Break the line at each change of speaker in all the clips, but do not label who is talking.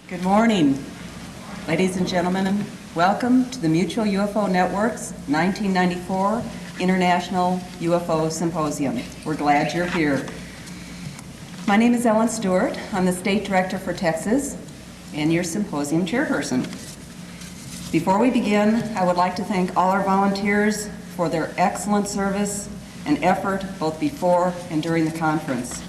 Good morning, ladies and gentlemen. Welcome to the Mutual UFO Network's 1994 International UFO Symposium. We're glad you're here. My name is Ellen Stewart. I'm the State Director for Texas and your symposium chairperson. Before we begin, I would like to thank all our volunteers for their excellent service and effort both before and during the conference.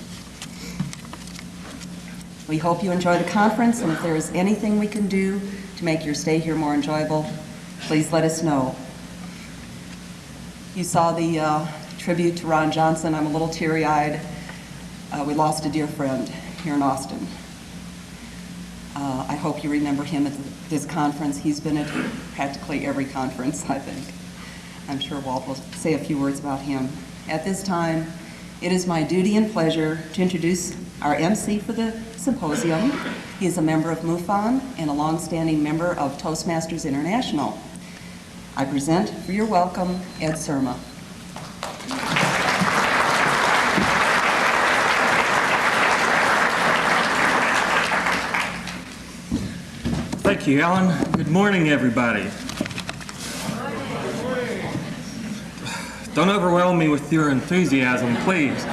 We hope you enjoy the conference, and if there is anything we can do to make your stay here more enjoyable, please let us know. You saw the tribute to Ron Johnson. I'm a little teary-eyed. We lost a dear friend here in Austin. I hope you remember him at this conference. He's been at practically every conference, I think. I'm sure Walt will say a few words about him. At this time, it is my duty and pleasure to introduce our MC for the symposium. He is a member of MUFON and a longstanding member of Toastmasters International. I present for your welcome, Ed Surma.
Thank you, Ellen. Good morning, everybody. Don't overwhelm me with your enthusiasm, please.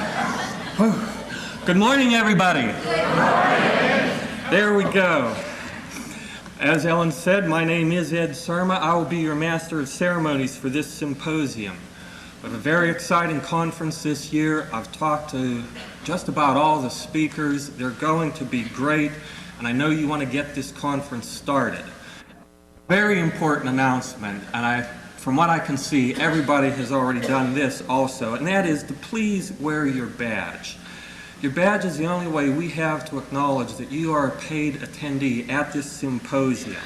Good morning, everybody. Good morning. There we go. As Ellen said, my name is Ed Surma. I will be your Master of Ceremonies for this symposium. We have a very exciting conference this year. I've talked to just about all the speakers. They're going to be great, and I know you want to get this conference started. Very important announcement, and from what I can see, everybody has already done this also, and that is to please wear your badge. Your badge is the only way we have to acknowledge that you are a paid attendee at this symposium.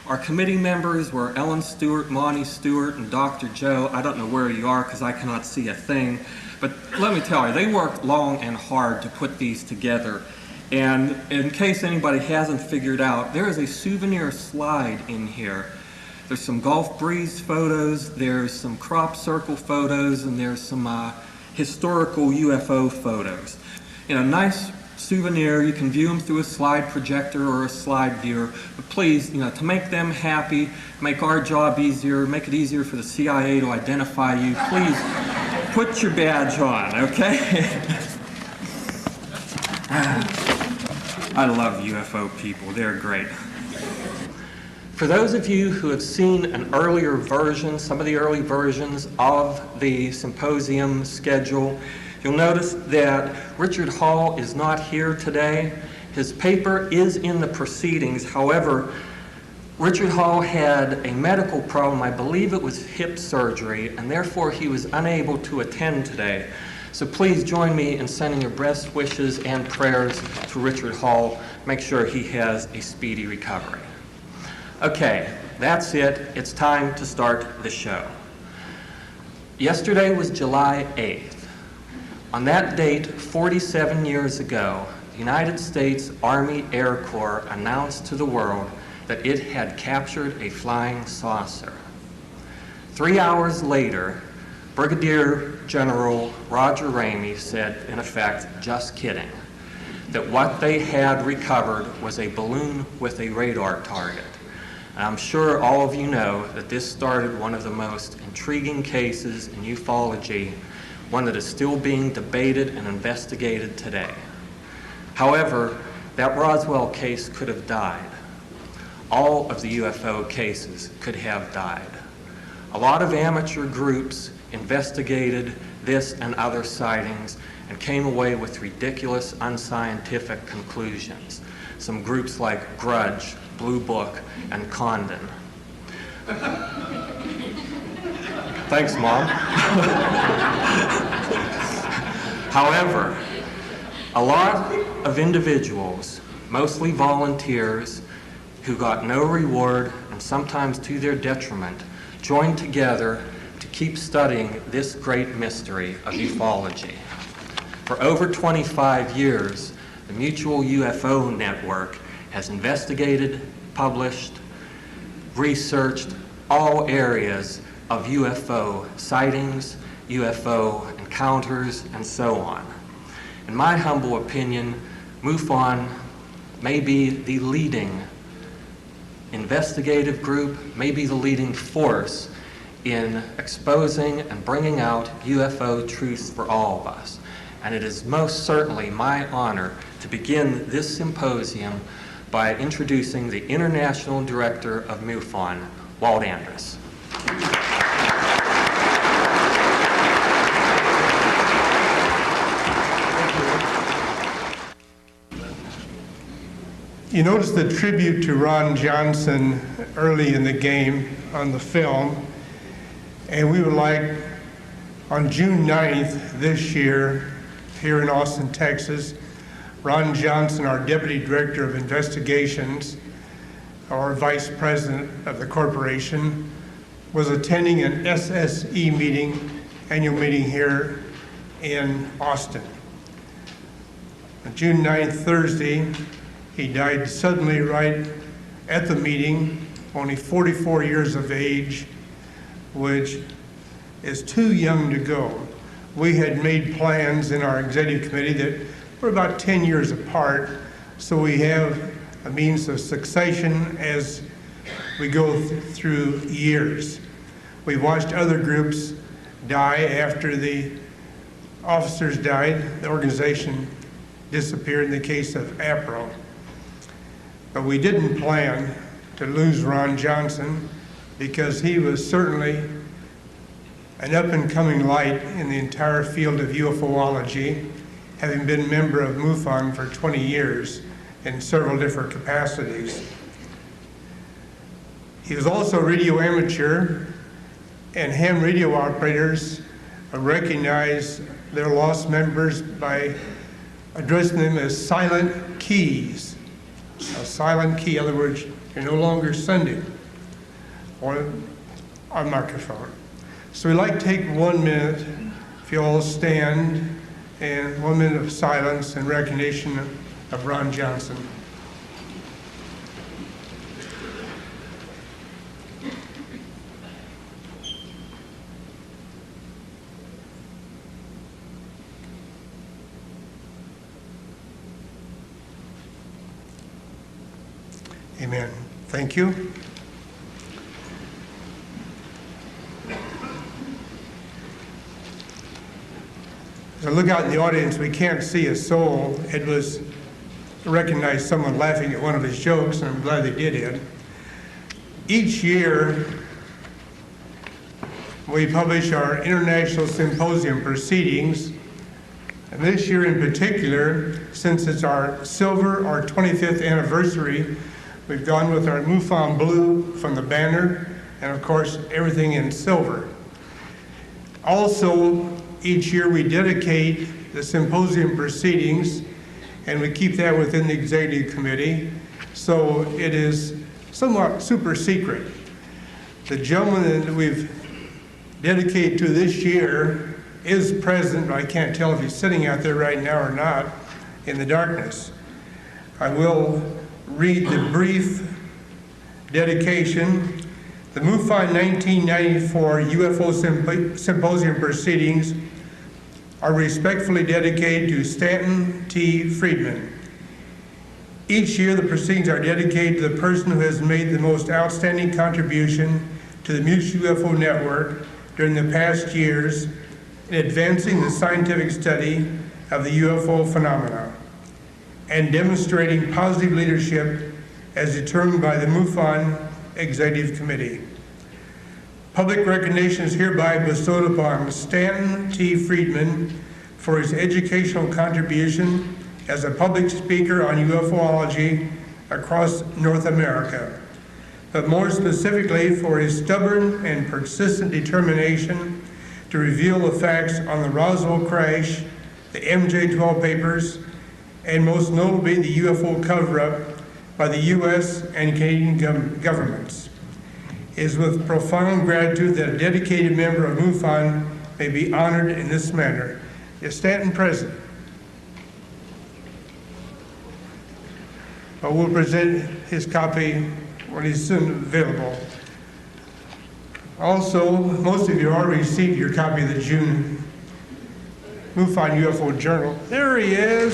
Our committee members were Ellen Stewart, Monty Stewart, and Dr. Joe. I don't know where you are because I cannot see a thing, but let me tell you, they worked long and hard to put these together. And in case anybody hasn't figured out, there is a souvenir slide in here. There's some Gulf Breeze photos, there's some crop circle photos, and there's some historical UFO photos. You know, nice souvenir. You can view them through a slide projector or a slide viewer. But please, you know, to make them happy, make our job easier, make it easier for the CIA to identify you, please put your badge on, okay? I love UFO people. They're great. For those of you who have seen an earlier version, some of the early versions of the symposium schedule, you'll notice that Richard Hall is not here today. His paper is in the proceedings. However, Richard Hall had a medical problem. I believe it was hip surgery, and therefore he was unable to attend today. So please join me in sending your best wishes and prayers to Richard Hall. Make sure he has a speedy recovery. Okay, that's it. It's time to start the show. Yesterday was July 8th. On that date, 47 years ago, the United States Army Air Corps announced to the world that it had captured a flying saucer. 3 hours later, Brigadier General Roger Ramey said, in effect, just kidding, that what they had recovered was a balloon with a radar target. And I'm sure all of you know that this started one of the most intriguing cases in ufology, one that is still being debated and investigated today. However, that Roswell case could have died. All of the UFO cases could have died. A lot of amateur groups investigated this and other sightings and came away with ridiculous, unscientific conclusions. Some groups like Grudge, Blue Book, and Condon. Thanks, Mom. However, a lot of individuals, mostly volunteers, who got no reward and sometimes to their detriment, joined together to keep studying this great mystery of ufology. For over 25 years, the Mutual UFO Network has investigated, published, researched all areas of UFO sightings, UFO encounters, and so on. In my humble opinion, MUFON may be the leading investigative group, may be the leading force in exposing and bringing out UFO truths for all of us. And it is most certainly my honor to begin this symposium by introducing the International Director of MUFON, Walt Andrus.
You notice the tribute to Ron Johnson early in the game on the film, and we would like, on June 9th this year, here in Austin, Texas, Ron Johnson, our Deputy Director of Investigations, our Vice President of the corporation, was attending an SSE meeting, annual meeting here in Austin. On June 9th, Thursday, he died suddenly right at the meeting, only 44 years of age, which is too young to go. We had made plans in our executive committee that we're about 10 years apart, so we have a means of succession as we go through years. We've watched other groups die after the officers died. The organization disappeared in the case of APRO. But we didn't plan to lose Ron Johnson because he was certainly an up-and-coming light in the entire field of UFOlogy, having been a member of MUFON for 20 years in several different capacities. He was also a radio amateur, and ham radio operators recognize their lost members by addressing them as silent keys. A silent key, in other words, you're no longer sending or on microphone. So we'd like to take 1 minute, if you all stand, and 1 minute of silence in recognition of Ron Johnson. Amen. Thank you. As I look out in the audience, we can't see a soul. It was to recognize someone laughing at one of his jokes, and I'm glad they did it. Each year, we publish our International Symposium proceedings, and this year in particular, since it's our 25th anniversary, we've gone with our MUFON blue from the banner, and of course, everything in silver. Also, each year we dedicate the symposium proceedings, and we keep that within the executive committee, so it is somewhat super secret. The gentleman that we've dedicated to this year is present, but I can't tell if he's sitting out there right now or not in the darkness. I will read the brief dedication. The MUFON 1994 UFO Symposium proceedings are respectfully dedicated to Stanton T. Friedman. Each year, the proceedings are dedicated to the person who has made the most outstanding contribution to the Mutual UFO Network during the past years in advancing the scientific study of the UFO phenomena and demonstrating positive leadership as determined by the MUFON Executive Committee. Public recognition is hereby bestowed upon Stanton T. Friedman for his educational contribution as a public speaker on UFOlogy across North America, but more specifically for his stubborn and persistent determination to reveal the facts on the Roswell crash, the MJ-12 papers, and most notably the UFO cover-up by the U.S. and Canadian governments. It is with profound gratitude that a dedicated member of MUFON may be honored in this manner. Is Stanton present? But we'll present his copy when he's soon available. Also, most of you already received your copy of the June MUFON UFO Journal. There he is.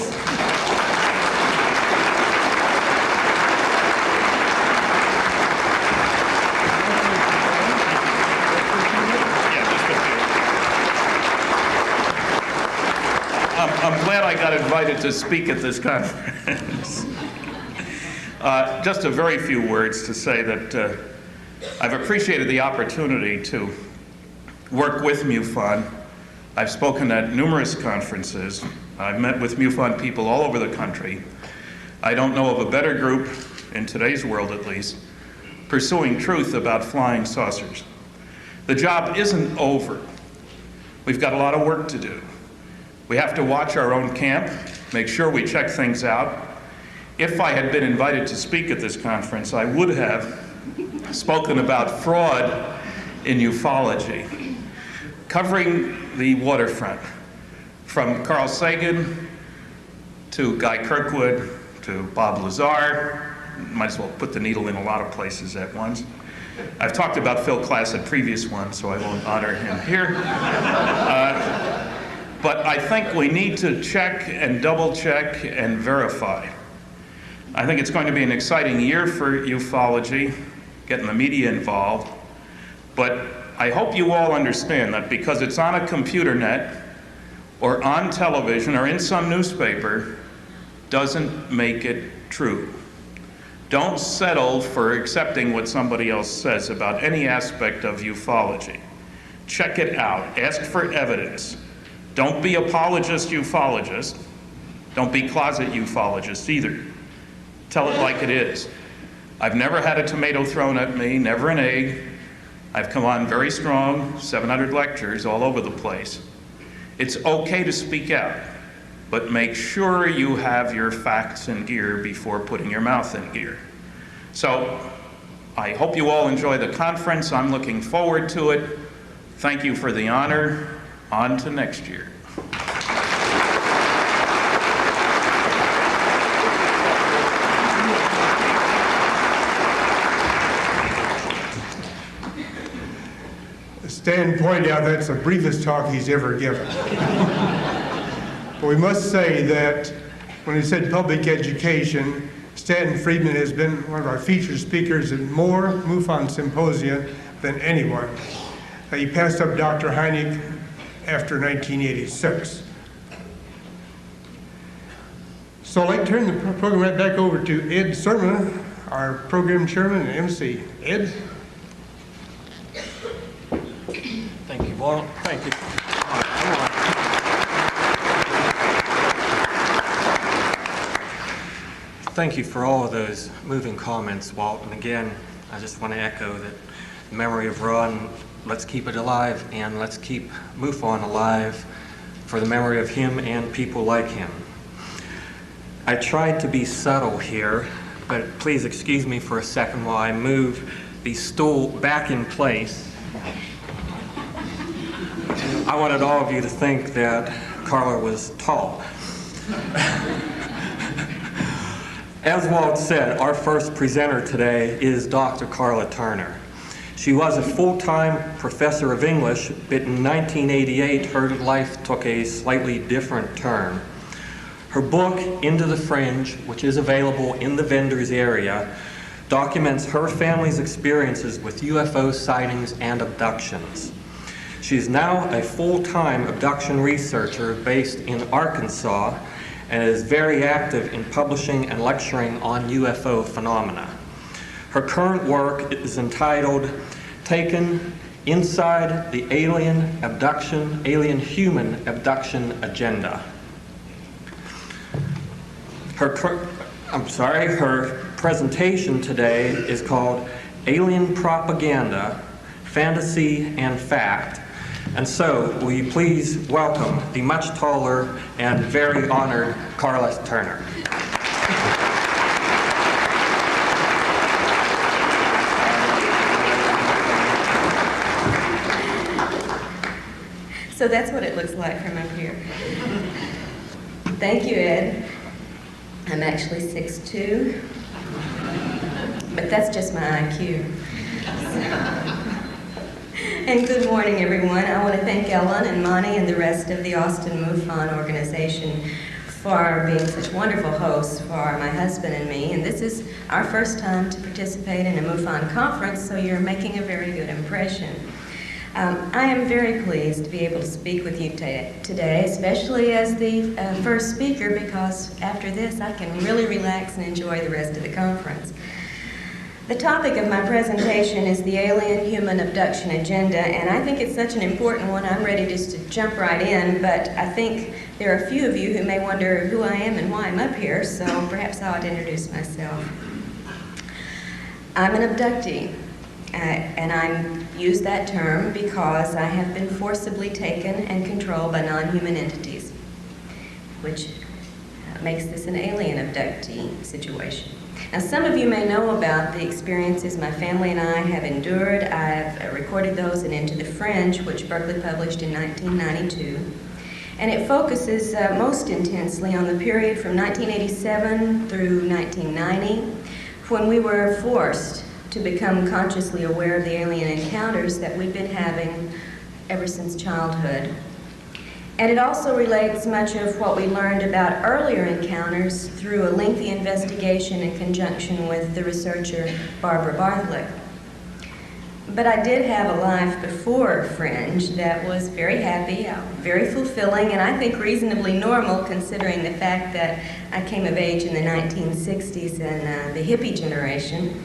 I got invited to speak at this conference. Just a very few words to say that I've appreciated the opportunity to work with MUFON. I've spoken at numerous conferences. I've met with MUFON people all over the country. I don't know of a better group, in today's world at least, pursuing truth about flying saucers. The job isn't over. We've got a lot of work to do. We have to watch our own camp, make sure we check things out. If I had been invited to speak at this conference, I would have spoken about fraud in ufology, covering the waterfront, from Carl Sagan to Guy Kirkwood to Bob Lazar. Might as well put the needle in a lot of places at once. I've talked about Phil Klass at previous ones, so I won't honor him here. But I think we need to check and double check and verify. I think it's going to be an exciting year for ufology, getting the media involved. But I hope you all understand that because it's on a computer net or on television or in some newspaper doesn't make it true. Don't settle for accepting what somebody else says about any aspect of ufology. Check it out. Ask for evidence. Don't be apologist ufologist. Don't be closet ufologist either. Tell it like it is. I've never had a tomato thrown at me, never an egg. I've come on very strong, 700 lectures all over the place. It's okay to speak out, but make sure you have your facts in gear before putting your mouth in gear. So I hope you all enjoy the conference. I'm looking forward to it. Thank you for the honor. On to next year.
Stan pointed out that's the briefest talk he's ever given. But we must say that when he said public education, Stanton Friedman has been one of our featured speakers at more MUFON symposia than anyone. He passed up Dr. Heineck after 1986. So I'd like to turn the program right back over to Ed Sermon, our program chairman and MC. Ed?
Thank you, Walt. Thank you. Thank you for all of those moving comments, Walt. And again, I just want to echo that the memory of Ron, let's keep it alive, and let's keep MUFON alive for the memory of him and people like him. I tried to be subtle here, but please excuse me for a second while I move the stool back in place. I wanted all of you to think that Karla was tall. As Walt said, our first presenter today is Dr. Karla Turner. She was a full-time professor of English, but in 1988 her life took a slightly different turn. Her book, Into the Fringe, which is available in the vendors area, documents her family's experiences with UFO sightings and abductions. She is now a full-time abduction researcher based in Arkansas and is very active in publishing and lecturing on UFO phenomena. Her current work is entitled Taken Inside the Alien Human Abduction Agenda. Her presentation today is called Alien Propaganda, Fantasy and Fact. And so, will you please welcome the much taller and very honored Karla Turner.
So that's what it looks like from up here. Thank you, Ed. I'm actually 6'2", but that's just my IQ. And good morning, everyone. I want to thank Ellen and Monty and the rest of the Austin MUFON organization for being such wonderful hosts for my husband and me. And this is our first time to participate in a MUFON conference, so you're making a very good impression. I am very pleased to be able to speak with you today, especially as the first speaker, because after this I can really relax and enjoy the rest of the conference. The topic of my presentation is the Alien Human Abduction Agenda, and I think it's such an important one I'm ready just to jump right in, but I think there are a few of you who may wonder who I am and why I'm up here, so perhaps I ought to introduce myself. I'm an abductee. And I use that term because I have been forcibly taken and controlled by non-human entities, which makes this an alien abductee situation. Now, some of you may know about the experiences my family and I have endured. I've recorded those in Into the Fringe, which Berkeley published in 1992. And it focuses most intensely on the period from 1987 through 1990, when we were forced to become consciously aware of the alien encounters that we've been having ever since childhood. And it also relates much of what we learned about earlier encounters through a lengthy investigation in conjunction with the researcher Barbara Barthlick. But I did have a life before Fringe that was very happy, very fulfilling, and I think reasonably normal considering the fact that I came of age in the 1960s and the hippie generation.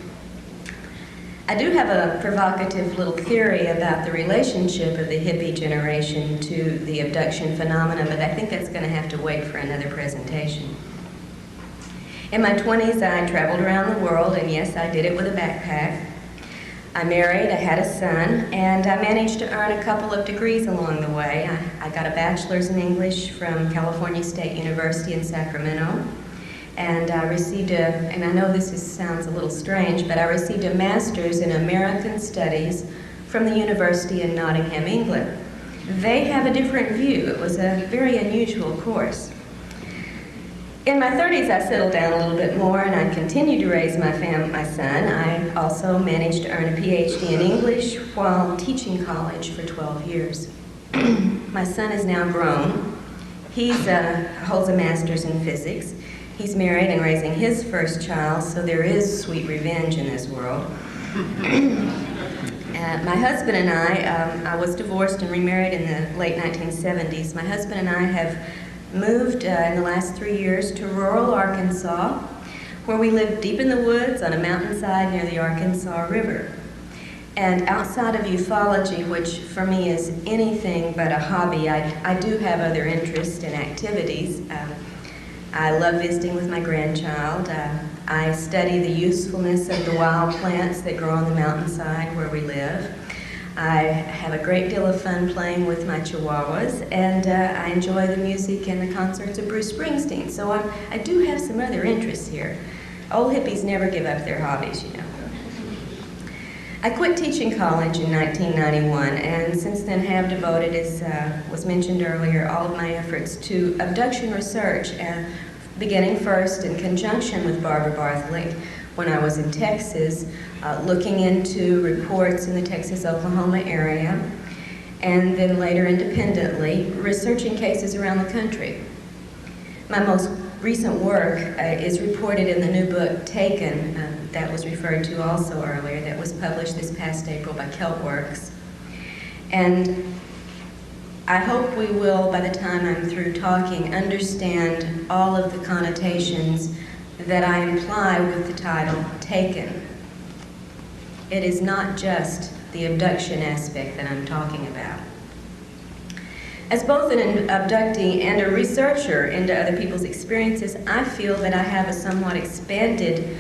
I do have a provocative little theory about the relationship of the hippie generation to the abduction phenomena, but I think that's going to have to wait for another presentation. In my 20s, I traveled around the world, and yes, I did it with a backpack. I married, I had a son, and I managed to earn a couple of degrees along the way. I got a bachelor's in English from California State University in Sacramento. And I received and I know this sounds a little strange, but I received a master's in American Studies from the University in Nottingham, England. They have a different view. It was a very unusual course. In my 30s, I settled down a little bit more, and I continued to raise my son. I also managed to earn a PhD in English while teaching college for 12 years. My son is now grown. He holds a master's in physics. He's married and raising his first child, so there is sweet revenge in this world. My husband and I was divorced and remarried in the late 1970s. My husband and I have moved in the last 3 years to rural Arkansas, where we live deep in the woods on a mountainside near the Arkansas River. And outside of ufology, which for me is anything but a hobby, I do have other interests and activities. I love visiting with my grandchild. I study the usefulness of the wild plants that grow on the mountainside where we live. I have a great deal of fun playing with my chihuahuas, and I enjoy the music and the concerts of Bruce Springsteen. So I do have some other interests here. Old hippies never give up their hobbies, you know. I quit teaching college in 1991, and since then have devoted, as was mentioned earlier, all of my efforts to abduction research, beginning first in conjunction with Barbara Barthlick when I was in Texas, looking into reports in the Texas-Oklahoma area, and then later independently, researching cases around the country. My most recent work is reported in the new book, Taken, that was referred to also earlier, that was published this past April by Keltworks. And I hope we will, by the time I'm through talking, understand all of the connotations that I imply with the title, Taken. It is not just the abduction aspect that I'm talking about. As both an abductee and a researcher into other people's experiences, I feel that I have a somewhat expanded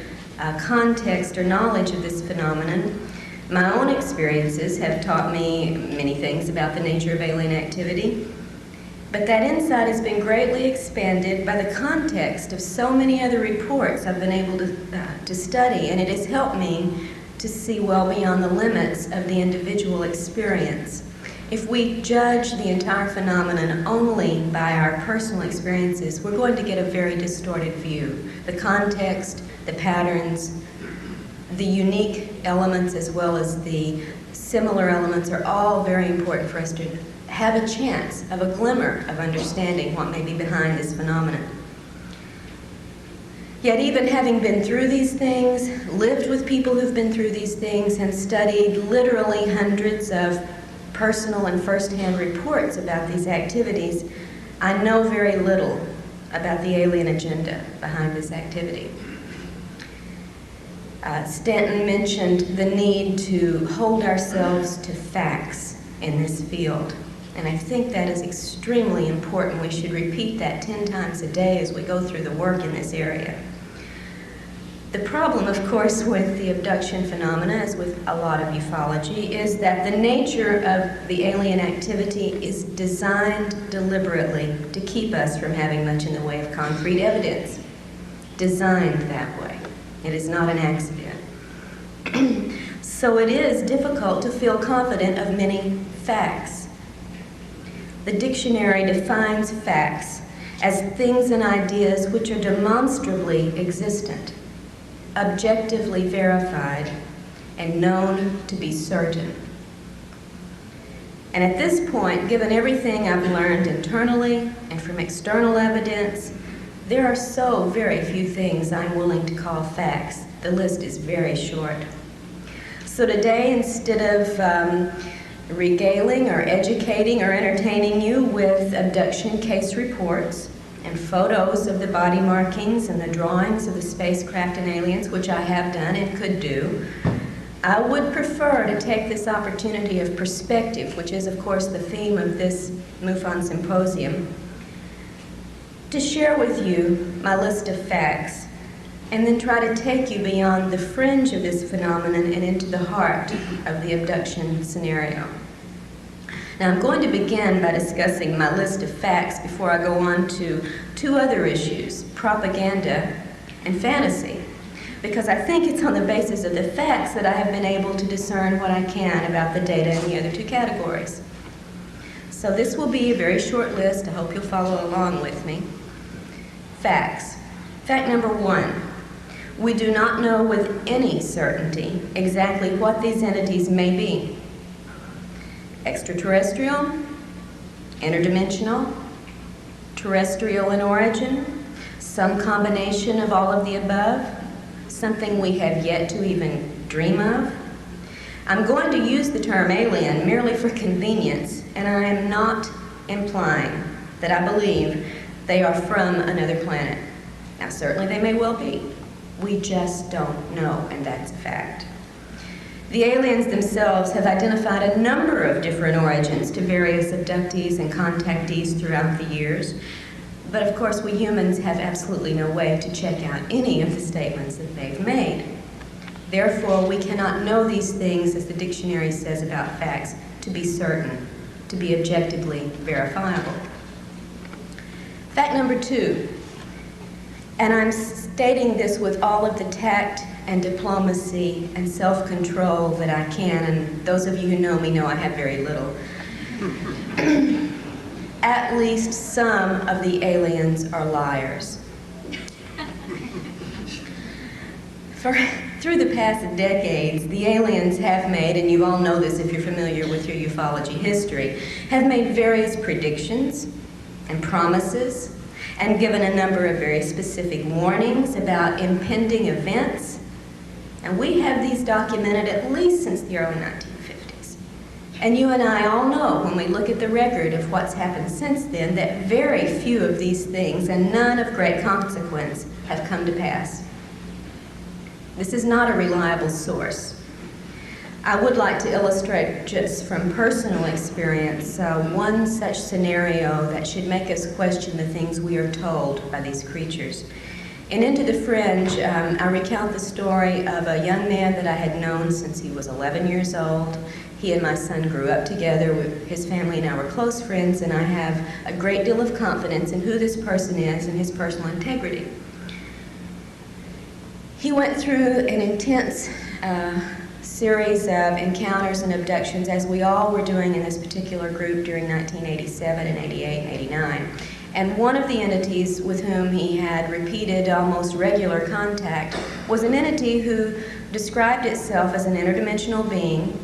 context or knowledge of this phenomenon. My own experiences have taught me many things about the nature of alien activity, but that insight has been greatly expanded by the context of so many other reports I've been able to study, and it has helped me to see well beyond the limits of the individual experience. If we judge the entire phenomenon only by our personal experiences, we're going to get a very distorted view. The context, the patterns, the unique elements as well as the similar elements are all very important for us to have a chance of a glimmer of understanding what may be behind this phenomenon. Yet even having been through these things, lived with people who've been through these things, and studied literally hundreds of personal and first-hand reports about these activities, I know very little about the alien agenda behind this activity. Stanton mentioned the need to hold ourselves to facts in this field, and I think that is extremely important. We should repeat that 10 times a day as we go through the work in this area. The problem, of course, with the abduction phenomena, as with a lot of ufology, is that the nature of the alien activity is designed deliberately to keep us from having much in the way of concrete evidence. Designed that way. It is not an accident. So it is difficult to feel confident of many facts. The dictionary defines facts as things and ideas which are demonstrably existent, objectively verified, and known to be certain. And at this point, given everything I've learned internally and from external evidence, there are so very few things I'm willing to call facts. The list is very short. So today, instead of regaling or educating or entertaining you with abduction case reports and photos of the body markings and the drawings of the spacecraft and aliens, which I have done and could do, I would prefer to take this opportunity of perspective, which is, of course, the theme of this MUFON symposium, to share with you my list of facts, and then try to take you beyond the fringe of this phenomenon and into the heart of the abduction scenario. Now, I'm going to begin by discussing my list of facts before I go on to two other issues, propaganda and fantasy, because I think it's on the basis of the facts that I have been able to discern what I can about the data in the other two categories. So this will be a very short list. I hope you'll follow along with me. Facts. Fact number 1. We do not know with any certainty exactly what these entities may be. Extraterrestrial, interdimensional, terrestrial in origin, some combination of all of the above, something we have yet to even dream of. I'm going to use the term alien merely for convenience, and I am not implying that I believe they are from another planet. Now, certainly they may well be. We just don't know, and that's a fact. The aliens themselves have identified a number of different origins to various abductees and contactees throughout the years, but of course we humans have absolutely no way to check out any of the statements that they've made. Therefore, we cannot know these things, as the dictionary says about facts, to be certain, to be objectively verifiable. Fact number 2, and I'm stating this with all of the tact and diplomacy and self-control that I can, and those of you who know me know I have very little. At least some of the aliens are liars. Through the past decades, the aliens have made, and you all know this if you're familiar with your ufology history, have made various predictions and promises and given a number of very specific warnings about impending events. And we have these documented at least since the early 1950s. And you and I all know, when we look at the record of what's happened since then, that very few of these things, and none of great consequence, have come to pass. This is not a reliable source. I would like to illustrate, just from personal experience, one such scenario that should make us question the things we are told by these creatures. In Into the Fringe, I recount the story of a young man that I had known since he was 11 years old. He and my son grew up together. His family and I were close friends, and I have a great deal of confidence in who this person is and his personal integrity. He went through an intense series of encounters and abductions, as we all were doing in this particular group during 1987 and 88 and 89. And one of the entities with whom he had repeated, almost regular contact was an entity who described itself as an interdimensional being,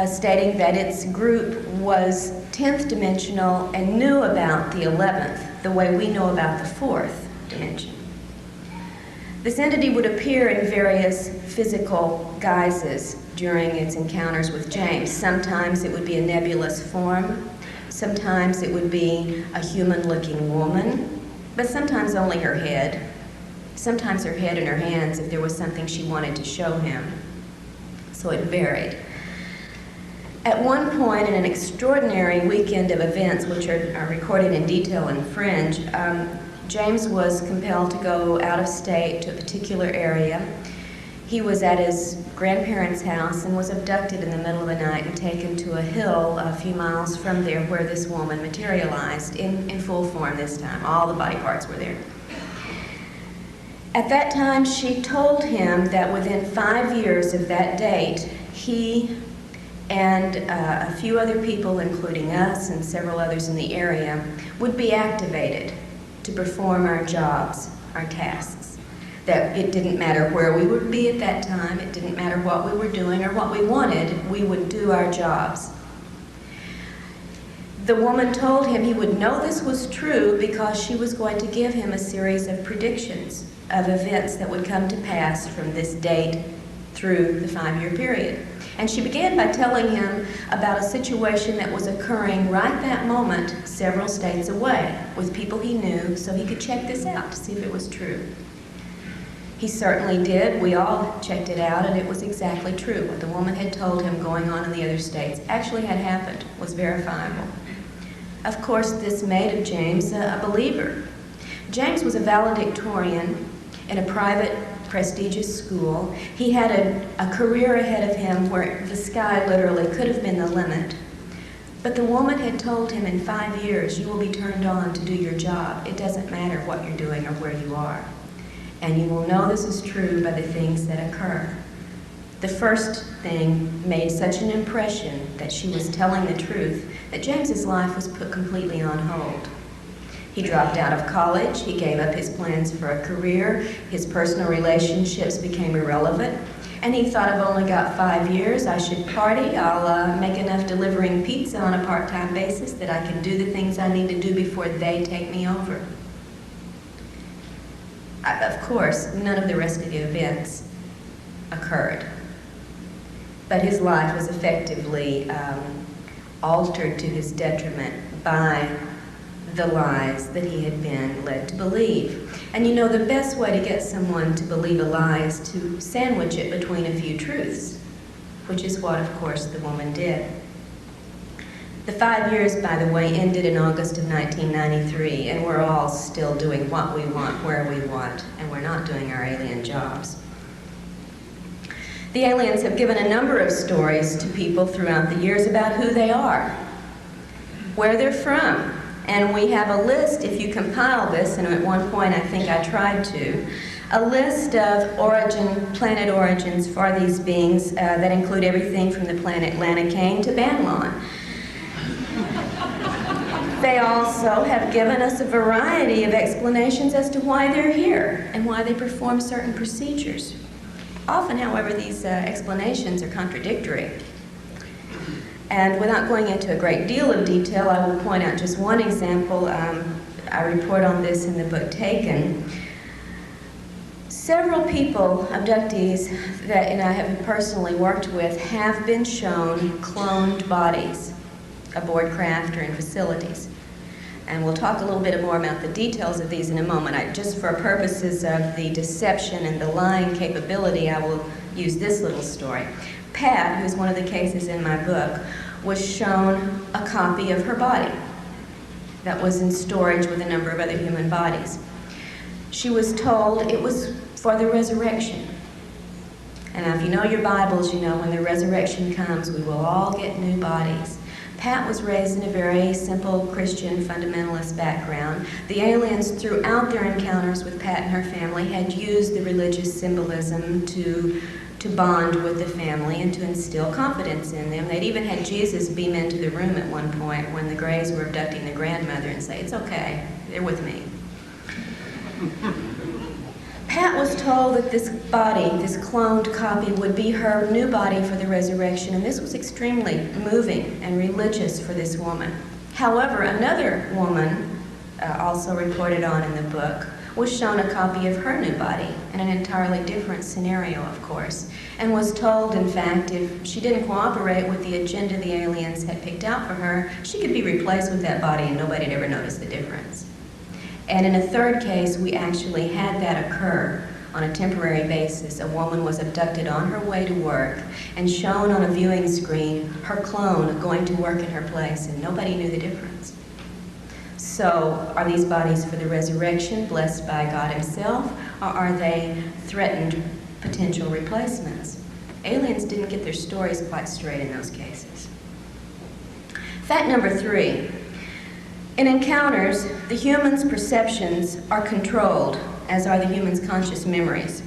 stating that its group was 10th dimensional and knew about the 11th, the way we know about the 4th dimension. This entity would appear in various physical guises during its encounters with James. Sometimes it would be a nebulous form, sometimes it would be a human-looking woman, but sometimes only her head, sometimes her head and her hands if there was something she wanted to show him. So it varied. At one point in an extraordinary weekend of events, which are recorded in detail in Fringe, James was compelled to go out of state to a particular area. He was at his grandparents' house and was abducted in the middle of the night and taken to a hill a few miles from there where this woman materialized in full form this time. All the body parts were there. At that time, she told him that within 5 years of that date, he and a few other people, including us and several others in the area, would be activated to perform our jobs, our tasks. That it didn't matter where we would be at that time, it didn't matter what we were doing or what we wanted, we would do our jobs. The woman told him he would know this was true because she was going to give him a series of predictions of events that would come to pass from this date through the 5-year period. And she began by telling him about a situation that was occurring right that moment several states away with people he knew so he could check this out to see if it was true. He certainly did. We all checked it out, and it was exactly true. What the woman had told him going on in the other states actually had happened, was verifiable. Of course, this made of James a believer. James was a valedictorian in a private, prestigious school. He had a career ahead of him where the sky literally could have been the limit. But the woman had told him in 5 years, you will be turned on to do your job. It doesn't matter what you're doing or where you are. And you will know this is true by the things that occur. The first thing made such an impression that she was telling the truth that James's life was put completely on hold. He dropped out of college, he gave up his plans for a career, his personal relationships became irrelevant, and he thought, I've only got 5 years, I should party, I'll make enough delivering pizza on a part-time basis that I can do the things I need to do before they take me over. Of course, none of the rest of the events occurred, but his life was effectively altered to his detriment by the lies that he had been led to believe. And you know, the best way to get someone to believe a lie is to sandwich it between a few truths, which is what, of course, the woman did. The 5 years, by the way, ended in August of 1993, and we're all still doing what we want, where we want, and we're not doing our alien jobs. The aliens have given a number of stories to people throughout the years about who they are, where they're from, and we have a list, if you compile this, and at one point I think I tried to, a list of planet origins for these beings that include everything from the planet Lanacane to Banlon. They also have given us a variety of explanations as to why they're here and why they perform certain procedures. Often, however, these explanations are contradictory. And without going into a great deal of detail, I will point out just one example. I report on this in the book Taken. Several people, abductees, that I have personally worked with, have been shown cloned bodies aboard craft or in facilities. And we'll talk a little bit more about the details of these in a moment. Just for purposes of the deception and the lying capability, I will use this little story. Pat, who's one of the cases in my book, was shown a copy of her body that was in storage with a number of other human bodies. She was told it was for the resurrection. And if you know your Bibles, you know when the resurrection comes, we will all get new bodies. Pat was raised in a very simple Christian fundamentalist background. The aliens, throughout their encounters with Pat and her family, had used the religious symbolism to bond with the family and to instill confidence in them. They'd even had Jesus beam into the room at one point when the Greys were abducting the grandmother and say, "It's okay, they're with me." Pat was told that this body, this cloned copy, would be her new body for the resurrection, and this was extremely moving and religious for this woman. However, another woman, also reported on in the book, was shown a copy of her new body in an entirely different scenario, of course, and was told, in fact, if she didn't cooperate with the agenda the aliens had picked out for her, she could be replaced with that body and nobody'd ever notice the difference. And in a third case, we actually had that occur on a temporary basis. A woman was abducted on her way to work and shown on a viewing screen her clone going to work in her place, and nobody knew the difference. So, are these bodies for the resurrection, blessed by God Himself, or are they threatened potential replacements? Aliens didn't get their stories quite straight in those cases. Fact number 3. In encounters, the human's perceptions are controlled, as are the human's conscious memories.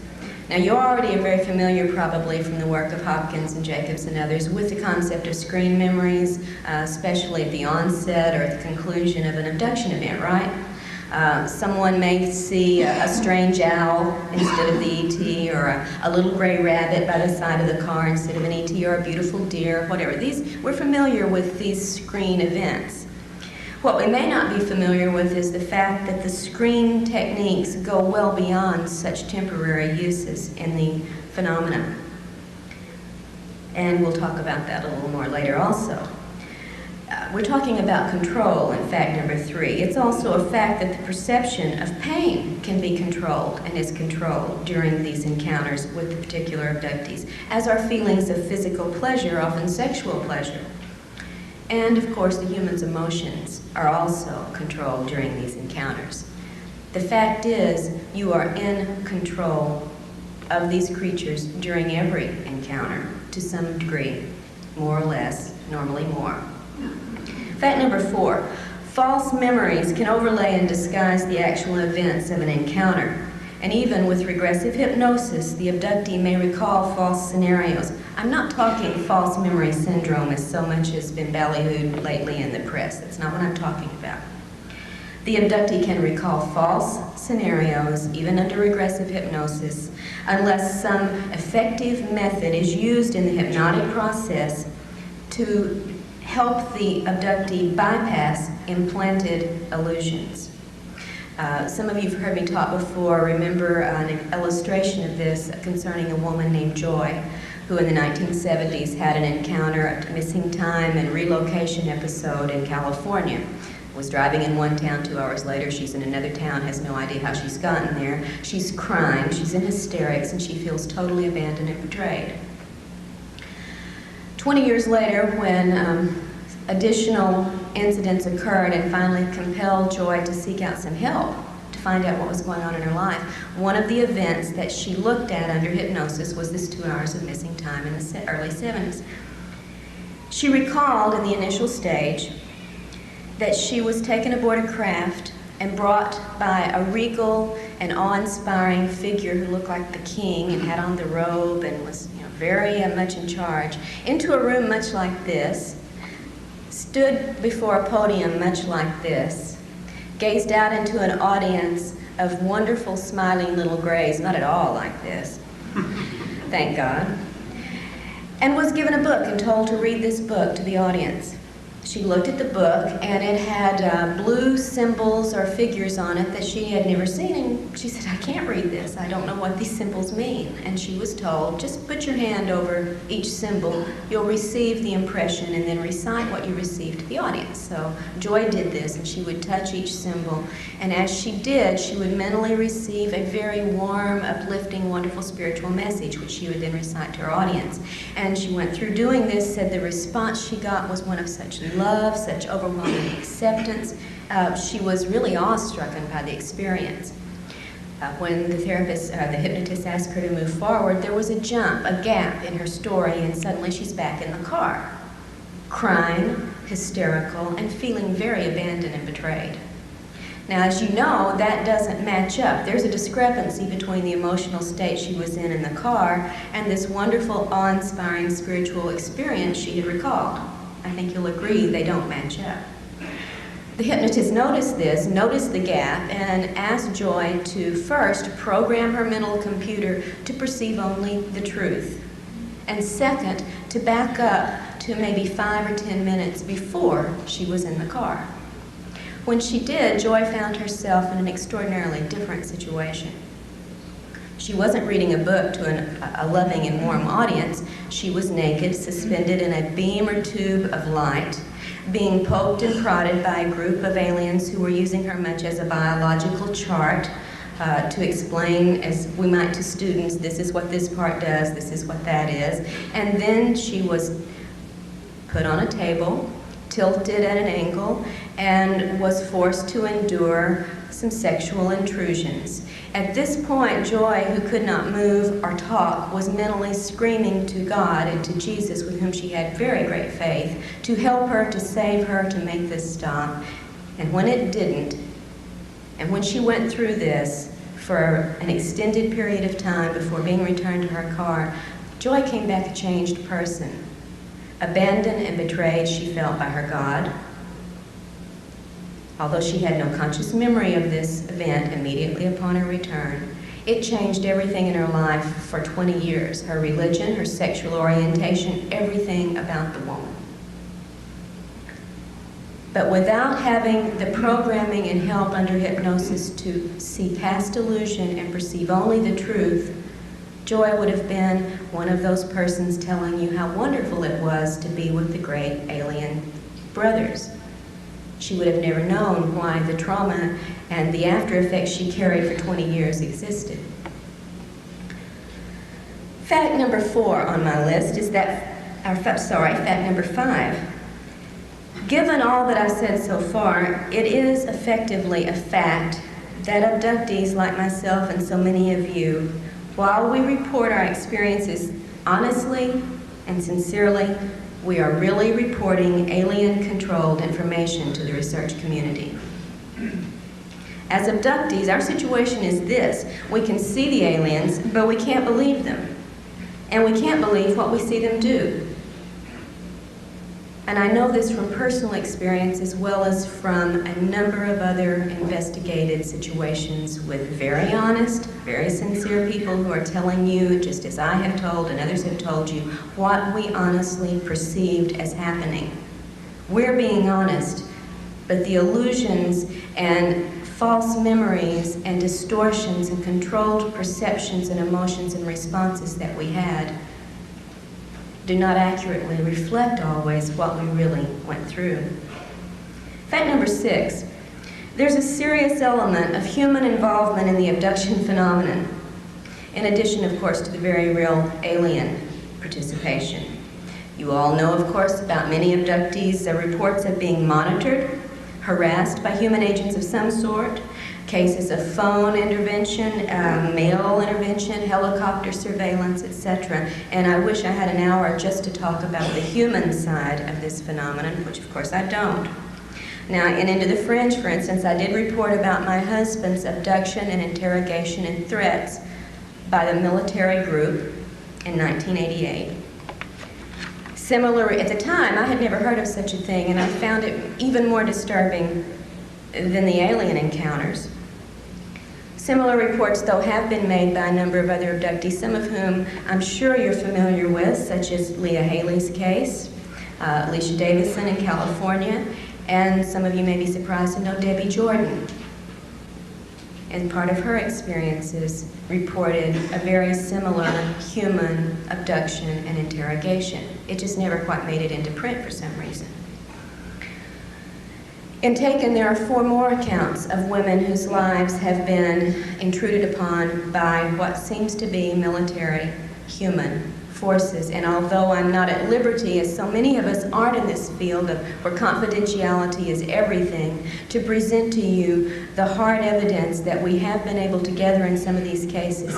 Now, you already are very familiar, probably from the work of Hopkins and Jacobs and others, with the concept of screen memories, especially at the onset or at the conclusion of an abduction event, right? Someone may see a strange owl instead of the ET, or a little gray rabbit by the side of the car instead of an ET, or a beautiful deer, whatever. We're familiar with these screen events. What we may not be familiar with is the fact that the screen techniques go well beyond such temporary uses in the phenomenon. And we'll talk about that a little more later also. We're talking about control in fact number 3. It's also a fact that the perception of pain can be controlled and is controlled during these encounters with the particular abductees, as are feelings of physical pleasure, often sexual pleasure. And of course, the human's emotions are also controlled during these encounters. The fact is, you are in control of these creatures during every encounter, to some degree, more or less, normally more. Fact number 4, false memories can overlay and disguise the actual events of an encounter. And even with regressive hypnosis, the abductee may recall false scenarios. I'm not talking false memory syndrome as so much has been ballyhooed lately in the press. That's not what I'm talking about. The abductee can recall false scenarios, even under regressive hypnosis, unless some effective method is used in the hypnotic process to help the abductee bypass implanted illusions. Some of you have heard me talk before. Remember an illustration of this concerning a woman named Joy, who in the 1970s had an encounter, a missing time and relocation episode in California. Was driving in one town, 2 hours later she's in another town, has no idea how she's gotten there. She's crying, she's in hysterics, and she feels totally abandoned and betrayed. 20 years later, when additional incidents occurred and finally compelled Joy to seek out some help to find out what was going on in her life, one of the events that she looked at under hypnosis was this 2 hours of missing time in the early 70s. She recalled in the initial stage that she was taken aboard a craft and brought by a regal and awe-inspiring figure who looked like the king and had on the robe and was very much in charge, into a room much like this, stood before a podium much like this, gazed out into an audience of wonderful smiling little grays, not at all like this, thank God, and was given a book and told to read this book to the audience. She looked at the book, and it had blue symbols or figures on it that she had never seen, and she said, I can't read this. I don't know what these symbols mean. And she was told, just put your hand over each symbol. You'll receive the impression and then recite what you received to the audience. So Joy did this, and she would touch each symbol, and as she did, she would mentally receive a very warm, uplifting, wonderful spiritual message, which she would then recite to her audience. And she went through doing this, said the response she got was one of such love, such overwhelming acceptance. She was really awestruck by the experience. When the therapist, the hypnotist asked her to move forward, there was a jump, a gap in her story, and suddenly she's back in the car, crying, hysterical, and feeling very abandoned and betrayed. Now, as you know, that doesn't match up. There's a discrepancy between the emotional state she was in the car and this wonderful, awe-inspiring spiritual experience she had recalled. I think you'll agree they don't match up. The hypnotist noticed this, noticed the gap, and asked Joy to first program her mental computer to perceive only the truth, and second, to back up to maybe 5 or 10 minutes before she was in the car. When she did, Joy found herself in an extraordinarily different situation. She wasn't reading a book to a loving and warm audience. She was naked, suspended in a beam or tube of light, being poked and prodded by a group of aliens who were using her much as a biological chart to explain, as we might to students, this is what this part does, this is what that is. And then she was put on a table, tilted at an angle, and was forced to endure some sexual intrusions. At this point, Joy, who could not move or talk, was mentally screaming to God and to Jesus, with whom she had very great faith, to help her, to save her, to make this stop. And when it didn't, and when she went through this for an extended period of time before being returned to her car, Joy came back a changed person. Abandoned and betrayed, she felt, by her God. Although she had no conscious memory of this event immediately upon her return, it changed everything in her life for 20 years. Her religion, her sexual orientation, everything about the woman. But without having the programming and help under hypnosis to see past illusion and perceive only the truth, Joy would have been one of those persons telling you how wonderful it was to be with the great alien brothers. She would have never known why the trauma and the after effects she carried for 20 years existed. Fact number 4 on my list is fact number 5. Given all that I've said so far, it is effectively a fact that abductees like myself and so many of you, while we report our experiences honestly and sincerely, we are really reporting alien-controlled information to the research community. As abductees, our situation is this: we can see the aliens, but we can't believe them. And we can't believe what we see them do. And I know this from personal experience as well as from a number of other investigated situations with very honest, very sincere people who are telling you, just as I have told and others have told you, what we honestly perceived as happening. We're being honest, but the illusions and false memories and distortions and controlled perceptions and emotions and responses that we had do not accurately reflect always what we really went through. Fact number 6, there's a serious element of human involvement in the abduction phenomenon, in addition, of course, to the very real alien participation. You all know, of course, about many abductees' reports of being monitored, harassed by human agents of some sort, cases of phone intervention, mail intervention, helicopter surveillance, etc. And I wish I had an hour just to talk about the human side of this phenomenon, which of course I don't. Now, in Into the Fringe, for instance, I did report about my husband's abduction and interrogation and threats by the military group in 1988. Similar, at the time, I had never heard of such a thing, and I found it even more disturbing than the alien encounters. Similar reports, though, have been made by a number of other abductees, some of whom I'm sure you're familiar with, such as Leah Haley's case, Alicia Davison in California, and some of you may be surprised to know Debbie Jordan. And part of her experiences reported a very similar human abduction and interrogation. It just never quite made it into print for some reason. In Taken, there are 4 more accounts of women whose lives have been intruded upon by what seems to be military human forces. And although I'm not at liberty, as so many of us aren't in this field where confidentiality is everything, to present to you the hard evidence that we have been able to gather in some of these cases,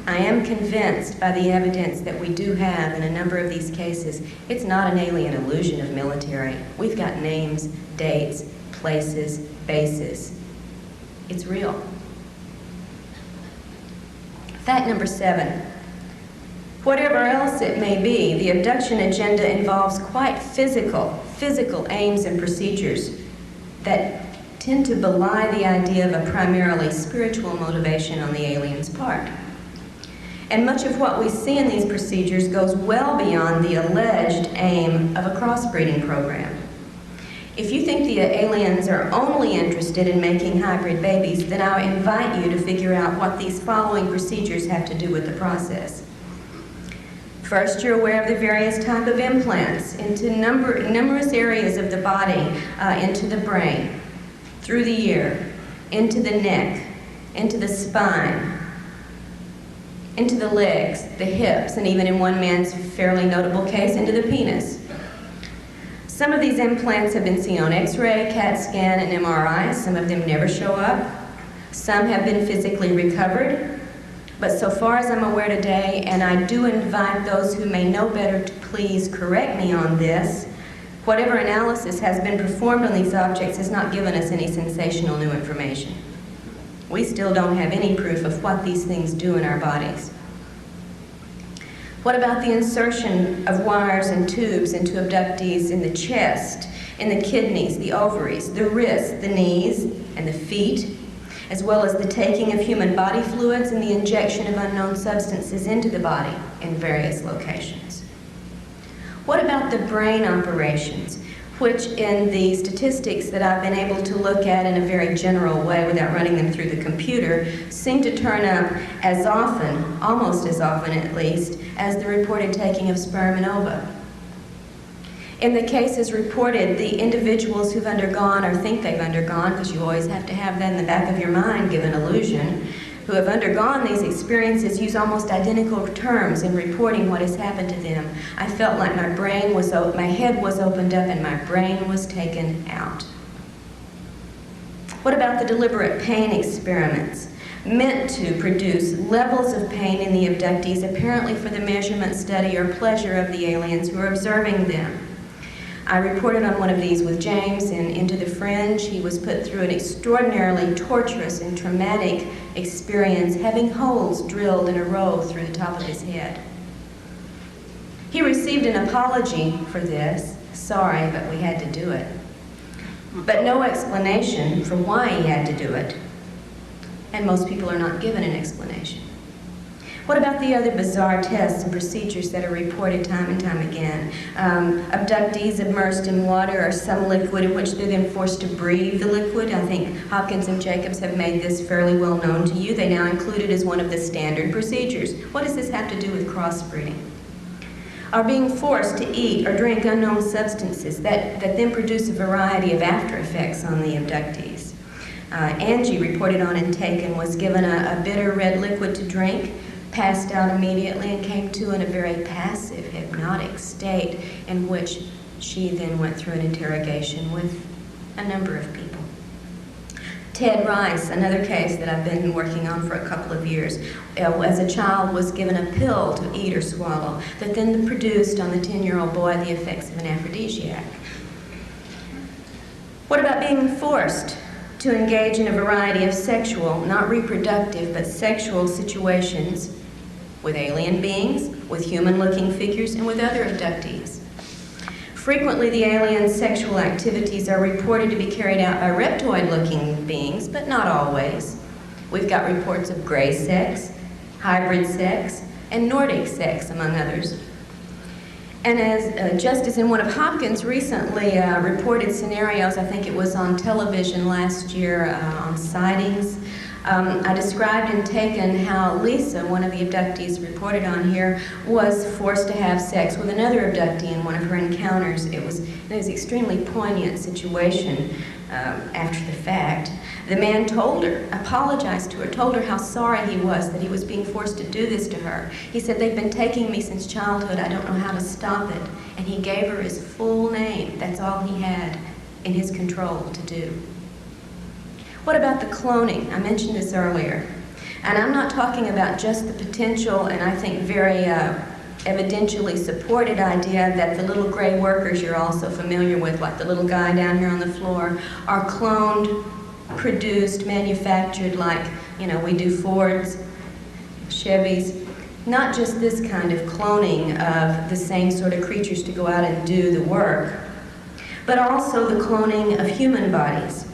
I am convinced by the evidence that we do have in a number of these cases, it's not an alien illusion of military. We've got names, dates, places, bases. It's real. Fact number 7. Whatever else it may be, the abduction agenda involves quite physical aims and procedures that tend to belie the idea of a primarily spiritual motivation on the alien's part. And much of what we see in these procedures goes well beyond the alleged aim of a crossbreeding program. If you think the aliens are only interested in making hybrid babies, then I invite you to figure out what these following procedures have to do with the process. First, you're aware of the various types of implants into numerous areas of the body, into the brain, through the ear, into the neck, into the spine, into the legs, the hips, and even in one man's fairly notable case, into the penis. Some of these implants have been seen on X-ray, CAT scan, and MRI. Some of them never show up. Some have been physically recovered. But so far as I'm aware today, and I do invite those who may know better to please correct me on this, whatever analysis has been performed on these objects has not given us any sensational new information. We still don't have any proof of what these things do in our bodies. What about the insertion of wires and tubes into abductees in the chest, in the kidneys, the ovaries, the wrists, the knees, and the feet, as well as the taking of human body fluids and the injection of unknown substances into the body in various locations? What about the brain operations, which in the statistics that I've been able to look at in a very general way without running them through the computer, seem to turn up as often, almost as often at least, as the reported taking of sperm and ova? In the cases reported, the individuals who've undergone or think they've undergone, because you always have to have that in the back of your mind, give an illusion, who have undergone these experiences use almost identical terms in reporting what has happened to them. I felt like my head was opened up and my brain was taken out. What about the deliberate pain experiments meant to produce levels of pain in the abductees, apparently for the measurement, study, or pleasure of the aliens who are observing them? I reported on one of these with James in Into the Fringe. He was put through an extraordinarily torturous and traumatic experience, having holes drilled in a row through the top of his head. He received an apology for this. Sorry, but we had to do it. But no explanation for why he had to do it. And most people are not given an explanation. What about the other bizarre tests and procedures that are reported time and time again? Abductees immersed in water or some liquid in which they're then forced to breathe the liquid. I think Hopkins and Jacobs have made this fairly well known to you. They now include it as one of the standard procedures. What does this have to do with crossbreeding? Are being forced to eat or drink unknown substances that then produce a variety of after effects on the abductees. Angie, reported on and taken, was given a bitter red liquid to drink, passed out immediately, and came to in a very passive, hypnotic state in which she then went through an interrogation with a number of people. Ted Rice, another case that I've been working on for a couple of years, as a child was given a pill to eat or swallow that then produced on the 10-year-old boy the effects of an aphrodisiac. What about being forced to engage in a variety of sexual, not reproductive, but sexual situations with alien beings, with human-looking figures, and with other abductees? Frequently, the alien sexual activities are reported to be carried out by reptoid-looking beings, but not always. We've got reports of gray sex, hybrid sex, and Nordic sex, among others. And as just as in one of Hopkins' recently reported scenarios, I think it was on television last year on sightings, I described and taken how Lisa, one of the abductees reported on here, was forced to have sex with another abductee in one of her encounters. It was an extremely poignant situation after the fact. The man told her, apologized to her, told her how sorry he was that he was being forced to do this to her. He said, "They've been taking me since childhood. I don't know how to stop it." And he gave her his full name. That's all he had in his control to do. What about the cloning? I mentioned this earlier. And I'm not talking about just the potential and I think very evidentially supported idea that the little gray workers you're also familiar with, like the little guy down here on the floor, are cloned, produced, manufactured like, we do Fords, Chevys. Not just this kind of cloning of the same sort of creatures to go out and do the work, but also the cloning of human bodies,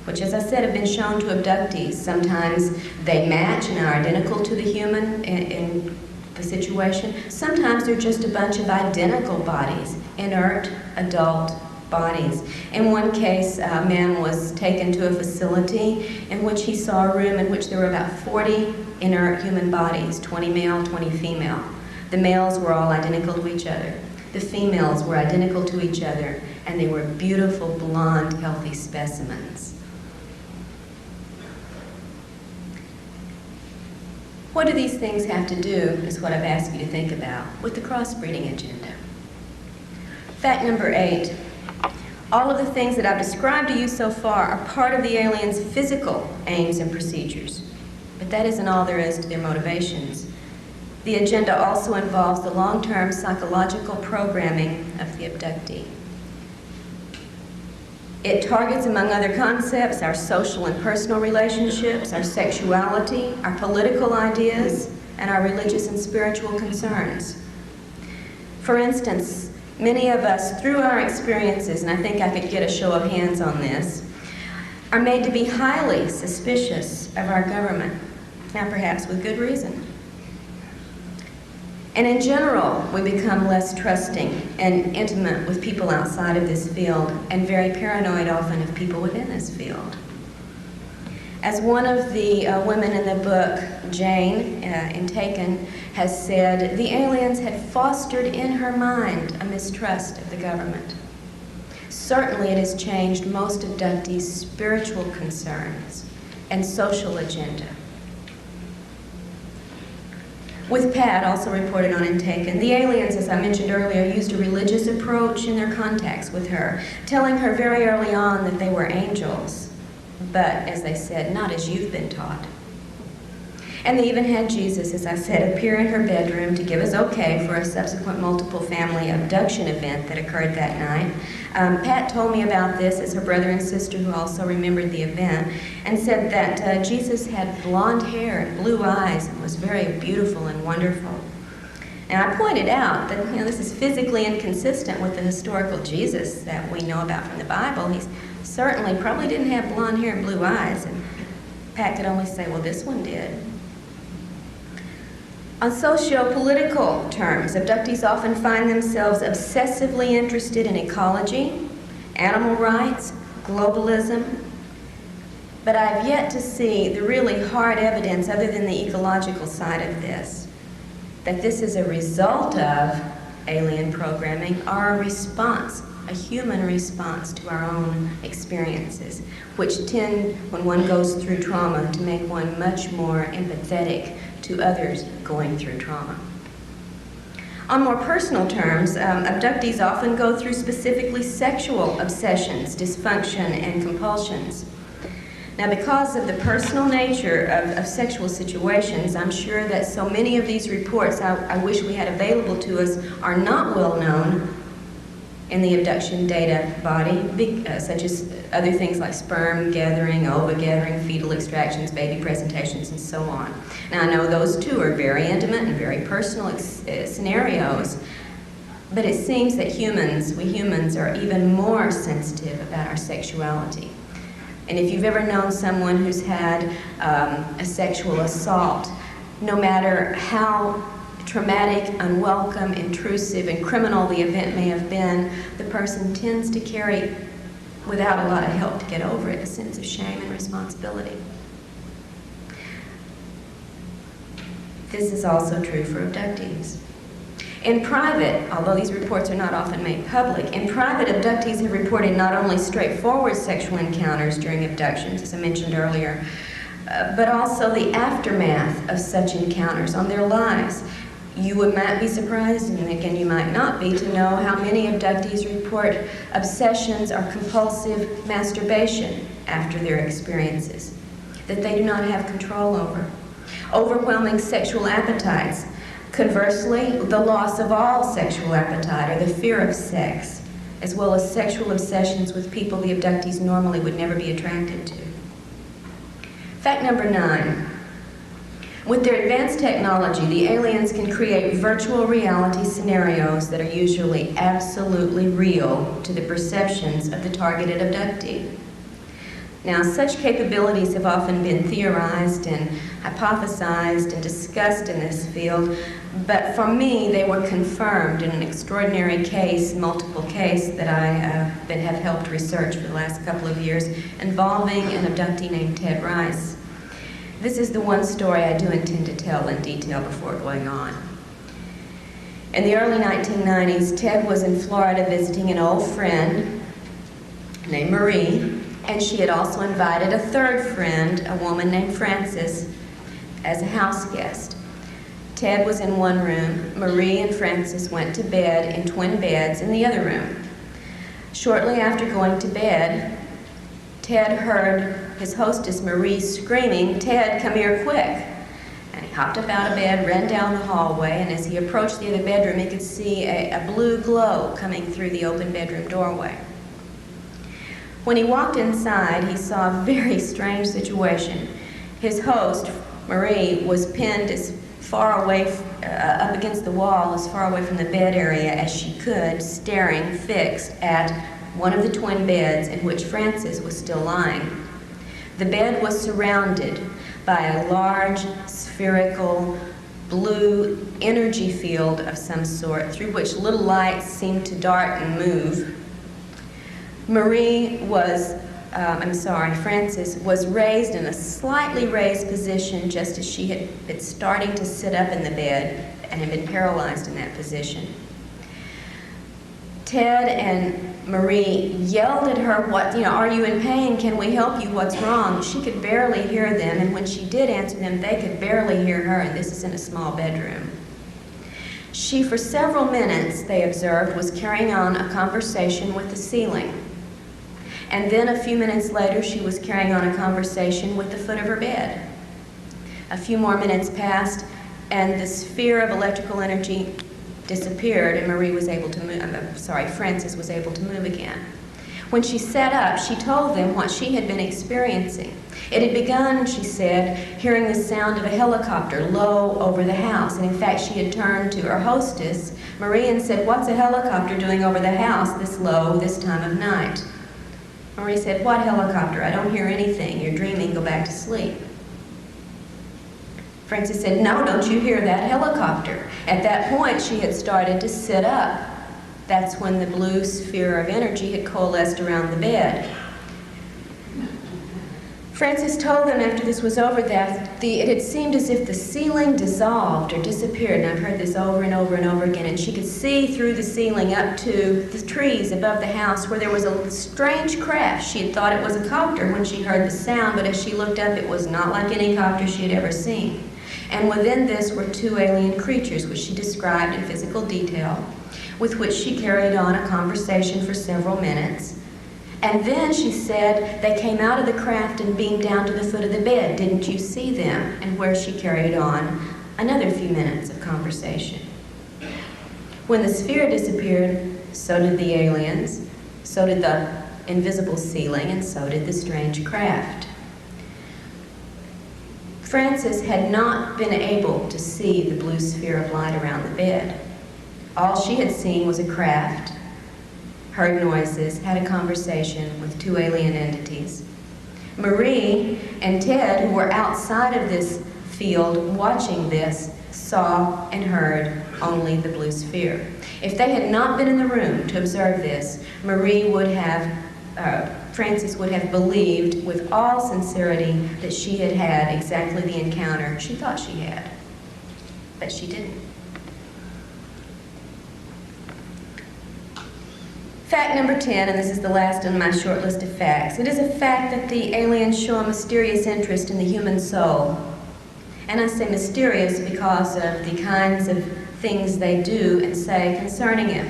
which, as I said, have been shown to abductees. Sometimes they match and are identical to the human in the situation. Sometimes they're just a bunch of identical bodies, inert, adult, bodies. In one case, a man was taken to a facility in which he saw a room in which there were about 40 inert human bodies, 20 male, 20 female. The males were all identical to each other. The females were identical to each other, and they were beautiful, blonde, healthy specimens. What do these things have to do, is what I've asked you to think about, with the crossbreeding agenda? Fact number 8. All of the things that I've described to you so far are part of the aliens' physical aims and procedures. But that isn't all there is to their motivations. The agenda also involves the long-term psychological programming of the abductee. It targets, among other concepts, our social and personal relationships, our sexuality, our political ideas, and our religious and spiritual concerns. For instance, many of us, through our experiences, and I think I could get a show of hands on this, are made to be highly suspicious of our government, now perhaps with good reason. And in general, we become less trusting and intimate with people outside of this field, and very paranoid often of people within this field. As one of the women in the book, Jane, in Taken, has said, the aliens had fostered in her mind a mistrust of the government. Certainly it has changed most abductees' spiritual concerns and social agenda. With Pat, also reported on in Taken, the aliens, as I mentioned earlier, used a religious approach in their contacts with her, telling her very early on that they were angels, but, as they said, not as you've been taught. And they even had Jesus, as I said, appear in her bedroom to give us okay for a subsequent multiple family abduction event that occurred that night. Pat told me about this as her brother and sister, who also remembered the event, and said that Jesus had blonde hair and blue eyes and was very beautiful and wonderful. And I pointed out that, this is physically inconsistent with the historical Jesus that we know about from the Bible. He certainly probably didn't have blonde hair and blue eyes, and Pat could only say, well, this one did. On socio-political terms, abductees often find themselves obsessively interested in ecology, animal rights, globalism, but I've yet to see the really hard evidence, other than the ecological side of this, that this is a result of alien programming or a response, a human response to our own experiences, which tend, when one goes through trauma, to make one much more empathetic to others going through trauma. On more personal terms, abductees often go through specifically sexual obsessions, dysfunction, and compulsions. Now, because of the personal nature of sexual situations, I'm sure that so many of these reports I wish we had available to us are not well known in the abduction data body, such as other things like sperm gathering, ova gathering, fetal extractions, baby presentations, and so on. Now, I know those two are very intimate and very personal scenarios, but it seems that we humans are even more sensitive about our sexuality. And if you've ever known someone who's had a sexual assault, no matter how traumatic, unwelcome, intrusive, and criminal the event may have been, the person tends to carry, without a lot of help to get over it, a sense of shame and responsibility. This is also true for abductees. In private, although these reports are not often made public, in private, abductees have reported not only straightforward sexual encounters during abductions, as I mentioned earlier, but also the aftermath of such encounters on their lives. You might be surprised, and again you might not be, to know how many abductees report obsessions or compulsive masturbation after their experiences that they do not have control over. Overwhelming sexual appetites. Conversely, the loss of all sexual appetite or the fear of sex, as well as sexual obsessions with people the abductees normally would never be attracted to. Fact number 9. With their advanced technology, the aliens can create virtual reality scenarios that are usually absolutely real to the perceptions of the targeted abductee. Now, such capabilities have often been theorized and hypothesized and discussed in this field, but for me, they were confirmed in an extraordinary case, multiple case, that I have helped research for the last couple of years, involving an abductee named Ted Rice. This is the one story I do intend to tell in detail before going on. In the early 1990s, Ted was in Florida visiting an old friend named Marie, and she had also invited a third friend, a woman named Frances, as a house guest. Ted was in one room. Marie and Frances went to bed in twin beds in the other room. Shortly after going to bed, Ted heard his hostess, Marie, screaming, "Ted, come here quick." And he hopped up out of bed, ran down the hallway, and as he approached the other bedroom, he could see a blue glow coming through the open bedroom doorway. When he walked inside, he saw a very strange situation. His host, Marie, was pinned as far away, up against the wall, as far away from the bed area as she could, staring fixed at one of the twin beds in which Frances was still lying. The bed was surrounded by a large, spherical, blue energy field of some sort through which little lights seemed to dart and move. Frances was raised in a slightly raised position just as she had been starting to sit up in the bed and had been paralyzed in that position. Ted and Marie yelled at her, "Are you in pain? Can we help you? What's wrong?" She could barely hear them, and when she did answer them, they could barely hear her, and this is in a small bedroom. She, for several minutes, they observed, was carrying on a conversation with the ceiling. And then a few minutes later, she was carrying on a conversation with the foot of her bed. A few more minutes passed, and the sphere of electrical energy disappeared, and Frances was able to move again. When she sat up, she told them what she had been experiencing. It had begun, she said, hearing the sound of a helicopter low over the house, and in fact, she had turned to her hostess, Marie, and said, "What's a helicopter doing over the house this low, this time of night?" Marie said, "What helicopter? I don't hear anything. You're dreaming. Go back to sleep." Frances said, "No, don't you hear that helicopter?" At that point, she had started to sit up. That's when the blue sphere of energy had coalesced around the bed. Frances told them after this was over that it had seemed as if the ceiling dissolved or disappeared, and I've heard this over and over and over again, and she could see through the ceiling up to the trees above the house where there was a strange craft. She had thought it was a copter when she heard the sound, but as she looked up, it was not like any copter she had ever seen. And within this were two alien creatures, which she described in physical detail, with which she carried on a conversation for several minutes. And then, she said, they came out of the craft and beamed down to the foot of the bed. Didn't you see them? And where she carried on another few minutes of conversation. When the sphere disappeared, so did the aliens, so did the invisible ceiling, and so did the strange craft. Frances had not been able to see the blue sphere of light around the bed. All she had seen was a craft, heard noises, had a conversation with two alien entities. Marie and Ted, who were outside of this field watching this, saw and heard only the blue sphere. If they had not been in the room to observe this, Frances would have believed with all sincerity that she had had exactly the encounter she thought she had, but she didn't. Fact number 10, and this is the last on my short list of facts. It is a fact that the aliens show a mysterious interest in the human soul. And I say mysterious because of the kinds of things they do and say concerning it.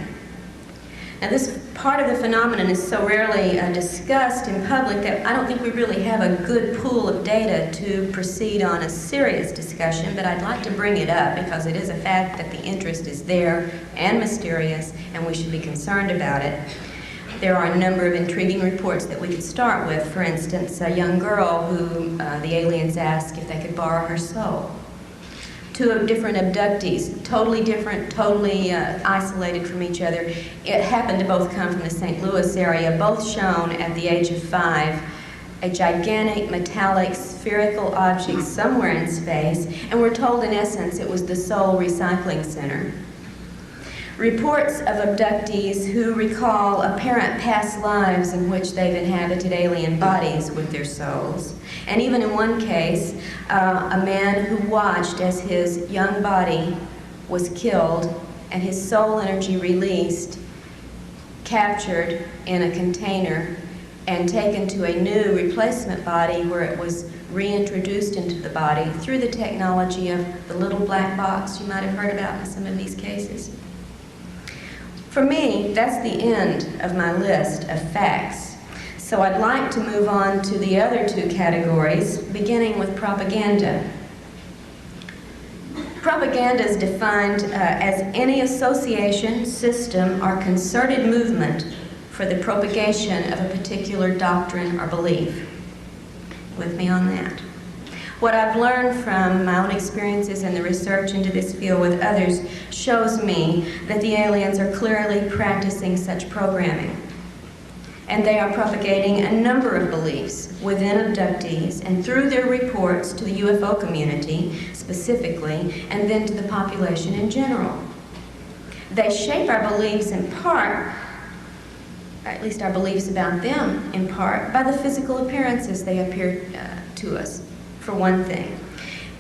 Now, this part of the phenomenon is so rarely discussed in public that I don't think we really have a good pool of data to proceed on a serious discussion, but I'd like to bring it up because it is a fact that the interest is there and mysterious, and we should be concerned about it. There are a number of intriguing reports that we could start with. For instance, a young girl who the aliens asked if they could borrow her soul. Two different abductees, totally different, totally isolated from each other. It happened to both come from the St. Louis area, both shown at the age of 5 a gigantic metallic spherical object somewhere in space, and we're told in essence it was the Seoul Recycling Center. Reports of abductees who recall apparent past lives in which they've inhabited alien bodies with their souls. And even in one case, a man who watched as his young body was killed and his soul energy released, captured in a container, and taken to a new replacement body where it was reintroduced into the body through the technology of the little black box you might have heard about in some of these cases. For me, that's the end of my list of facts. So I'd like to move on to the other two categories, beginning with propaganda. Propaganda is defined as any association, system, or concerted movement for the propagation of a particular doctrine or belief. With me on that. What I've learned from my own experiences and the research into this field with others shows me that the aliens are clearly practicing such programming. And they are propagating a number of beliefs within abductees and through their reports to the UFO community specifically, and then to the population in general. They shape our beliefs in part, or at least our beliefs about them in part, by the physical appearances they appear to us, for one thing.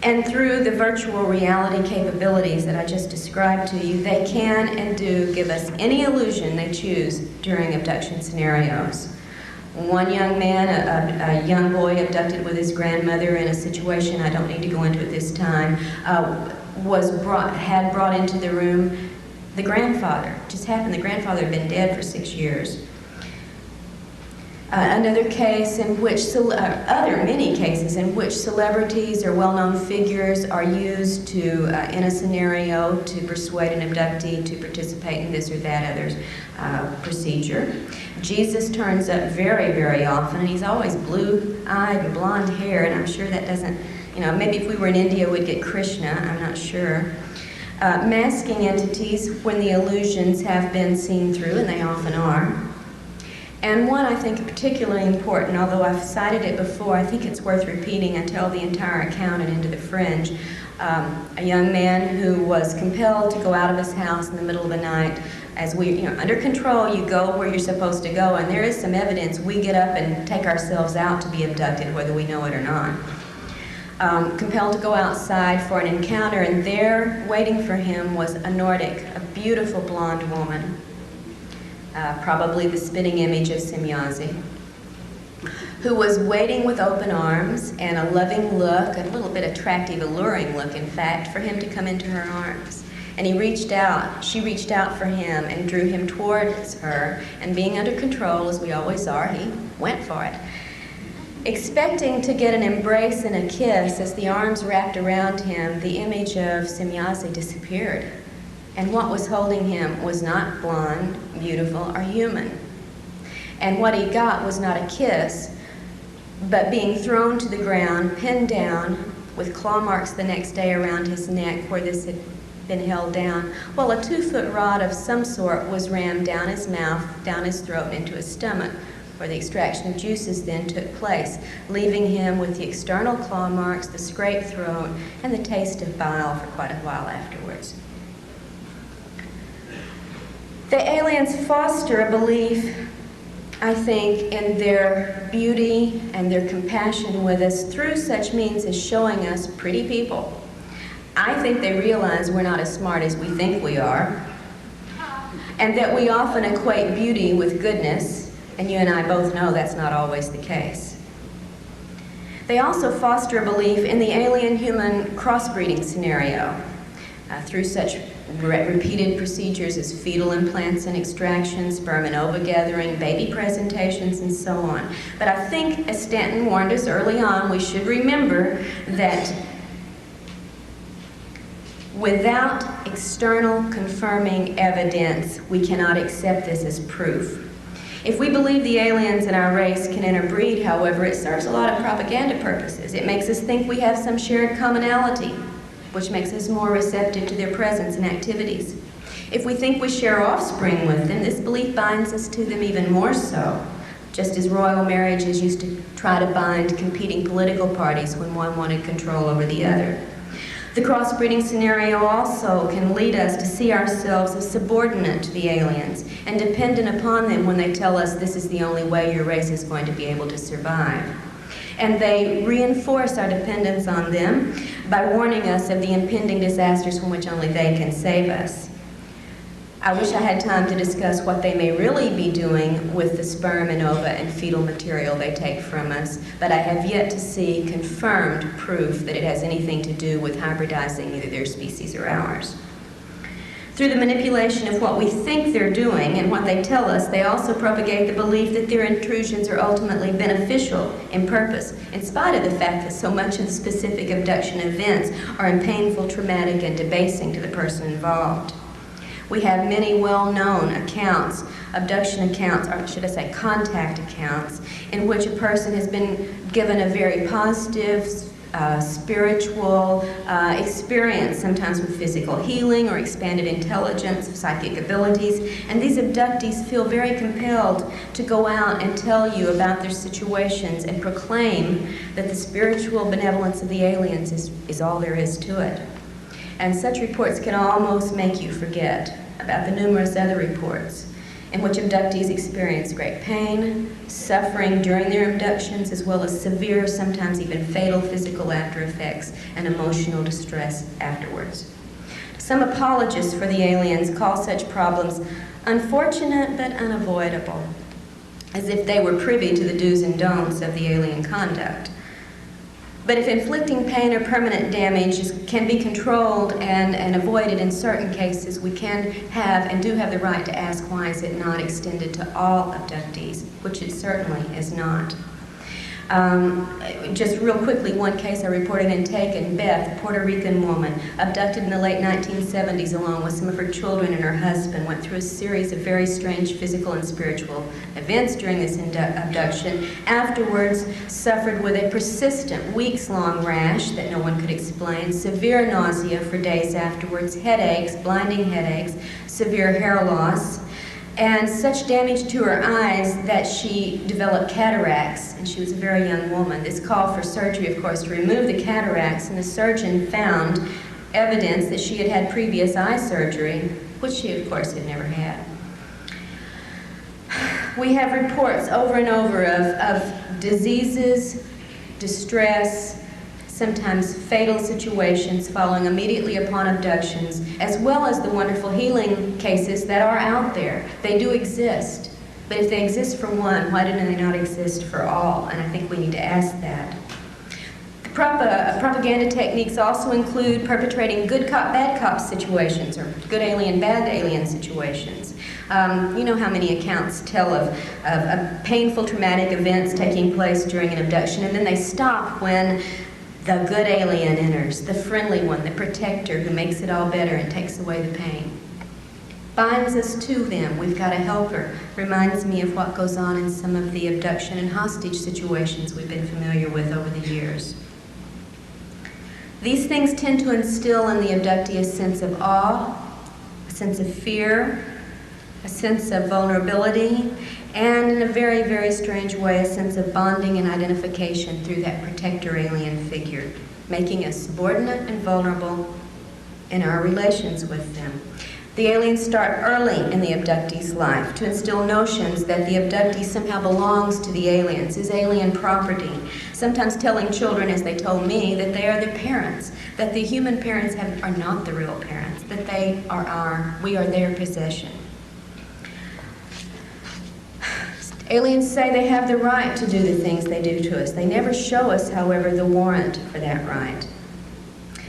And through the virtual reality capabilities that I just described to you, they can and do give us any illusion they choose during abduction scenarios. One young man, a young boy abducted with his grandmother in a situation I don't need to go into at this time, had brought into the room the grandfather. It just happened the grandfather had been dead for 6 years. Another case in which, many cases in which celebrities or well-known figures are used to, in a scenario, to persuade an abductee to participate in this or that other procedure. Jesus turns up very, very often, and he's always blue-eyed and blonde hair, and I'm sure that doesn't, maybe if we were in India we'd get Krishna, I'm not sure. Masking entities when the illusions have been seen through, and they often are. And one I think particularly important, although I've cited it before, I think it's worth repeating. I tell the entire account and into the Fringe. A young man who was compelled to go out of his house in the middle of the night. As we, under control, you go where you're supposed to go, and there is some evidence we get up and take ourselves out to be abducted, whether we know it or not. Compelled to go outside for an encounter, and there, waiting for him, was a Nordic, a beautiful blonde woman. Probably the spitting image of Semyazi, who was waiting with open arms and a loving look, a little bit attractive, alluring look, in fact, for him to come into her arms. And she reached out for him and drew him towards her, and being under control, as we always are, he went for it. Expecting to get an embrace and a kiss, as the arms wrapped around him, the image of Semyazi disappeared. And what was holding him was not blonde, beautiful, or human. And what he got was not a kiss, but being thrown to the ground, pinned down, with claw marks the next day around his neck where this had been held down, while a 2-foot rod of some sort was rammed down his mouth, down his throat, and into his stomach, where the extraction of juices then took place, leaving him with the external claw marks, the scraped throat, and the taste of bile for quite a while afterwards. The aliens foster a belief, I think, in their beauty and their compassion with us through such means as showing us pretty people. I think they realize we're not as smart as we think we are, and that we often equate beauty with goodness, and you and I both know that's not always the case. They also foster a belief in the alien-human crossbreeding scenario through such repeated procedures as fetal implants and extraction, sperm and ova gathering, baby presentations, and so on. But I think, as Stanton warned us early on, we should remember that without external confirming evidence, we cannot accept this as proof. If we believe the aliens in our race can interbreed, however, it serves a lot of propaganda purposes. It makes us think we have some shared commonality, which makes us more receptive to their presence and activities. If we think we share offspring with them, this belief binds us to them even more so, just as royal marriages used to try to bind competing political parties when one wanted control over the other. The crossbreeding scenario also can lead us to see ourselves as subordinate to the aliens and dependent upon them when they tell us this is the only way your race is going to be able to survive. And they reinforce our dependence on them by warning us of the impending disasters from which only they can save us. I wish I had time to discuss what they may really be doing with the sperm and ova and fetal material they take from us, but I have yet to see confirmed proof that it has anything to do with hybridizing either their species or ours. Through the manipulation of what we think they're doing and what they tell us, they also propagate the belief that their intrusions are ultimately beneficial in purpose, in spite of the fact that so much of the specific abduction events are painful, traumatic, and debasing to the person involved. We have many well-known accounts, abduction accounts, or should I say contact accounts, in which a person has been given a very positive, spiritual experience, sometimes with physical healing or expanded intelligence, psychic abilities, and these abductees feel very compelled to go out and tell you about their situations and proclaim that the spiritual benevolence of the aliens is all there is to it. And such reports can almost make you forget about the numerous other reports in which abductees experience great pain, suffering during their abductions, as well as severe, sometimes even fatal physical after effects and emotional distress afterwards. Some apologists for the aliens call such problems unfortunate but unavoidable, as if they were privy to the do's and don'ts of the alien conduct. But if inflicting pain or permanent damage can be controlled and avoided in certain cases, we can have and do have the right to ask, why is it not extended to all abductees, which it certainly is not. Just real quickly, one case I reported in Taken, Beth, a Puerto Rican woman, abducted in the late 1970s along with some of her children and her husband, went through a series of very strange physical and spiritual events during this abduction. Afterwards, suffered with a persistent, weeks-long rash that no one could explain, severe nausea for days afterwards, headaches, blinding headaches, severe hair loss, and such damage to her eyes that she developed cataracts, and she was a very young woman. This called for surgery, of course, to remove the cataracts, and the surgeon found evidence that she had had previous eye surgery, which she, of course, had never had. We have reports over and over of diseases, distress, sometimes fatal situations following immediately upon abductions, as well as the wonderful healing cases that are out there. They do exist, but if they exist for one, why do they not exist for all? And I think we need to ask that. Propaganda techniques also include perpetrating good cop, bad cop situations, or good alien, bad alien situations. You know how many accounts tell of painful, traumatic events taking place during an abduction, and then they stop when the good alien enters, the friendly one, the protector who makes it all better and takes away the pain. Binds us to them. We've got a helper. Reminds me of what goes on in some of the abduction and hostage situations we've been familiar with over the years. These things tend to instill in the abductee a sense of awe, a sense of fear, a sense of vulnerability, and in a very, very strange way, a sense of bonding and identification through that protector alien figure, making us subordinate and vulnerable in our relations with them. The aliens start early in the abductee's life to instill notions that the abductee somehow belongs to the aliens, is alien property, sometimes telling children, as they told me, that they are their parents, that the human parents are not the real parents, that we are their possession. Aliens say they have the right to do the things they do to us. They never show us, however, the warrant for that right.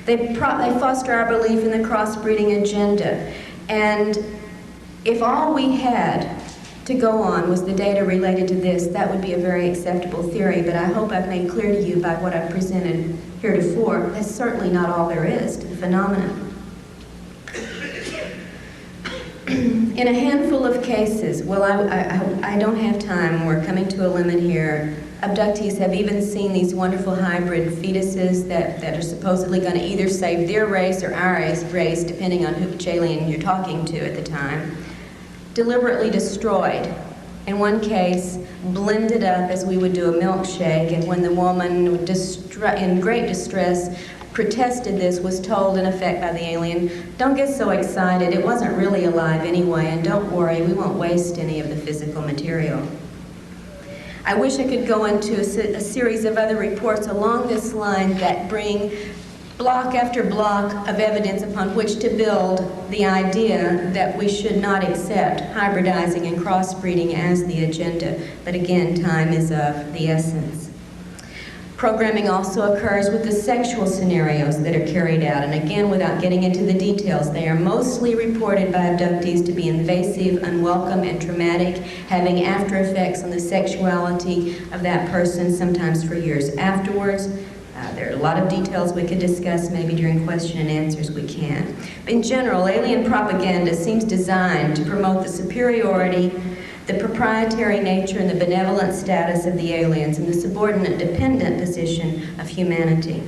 They foster our belief in the crossbreeding agenda. And if all we had to go on was the data related to this, that would be a very acceptable theory, but I hope I've made clear to you by what I've presented heretofore, that's certainly not all there is to the phenomenon. In a handful of cases, well, I don't have time, we're coming to a limit here, abductees have even seen these wonderful hybrid fetuses that are supposedly going to either save their race or our race, depending on which alien you're talking to at the time, deliberately destroyed In one case, blended up as we would do a milkshake, and when the woman, in great distress, protested this, was told in effect by the alien, "Don't get so excited, it wasn't really alive anyway, and don't worry, we won't waste any of the physical material." I wish I could go into a series of other reports along this line that bring block after block of evidence upon which to build the idea that we should not accept hybridizing and crossbreeding as the agenda. But again, time is of the essence. Programming also occurs with the sexual scenarios that are carried out, and again, without getting into the details, they are mostly reported by abductees to be invasive, unwelcome, and traumatic, having after effects on the sexuality of that person, sometimes for years afterwards. There are a lot of details we could discuss, maybe during question and answers we can. In general, alien propaganda seems designed to promote the superiority, the proprietary nature, and the benevolent status of the aliens, and the subordinate dependent position of humanity.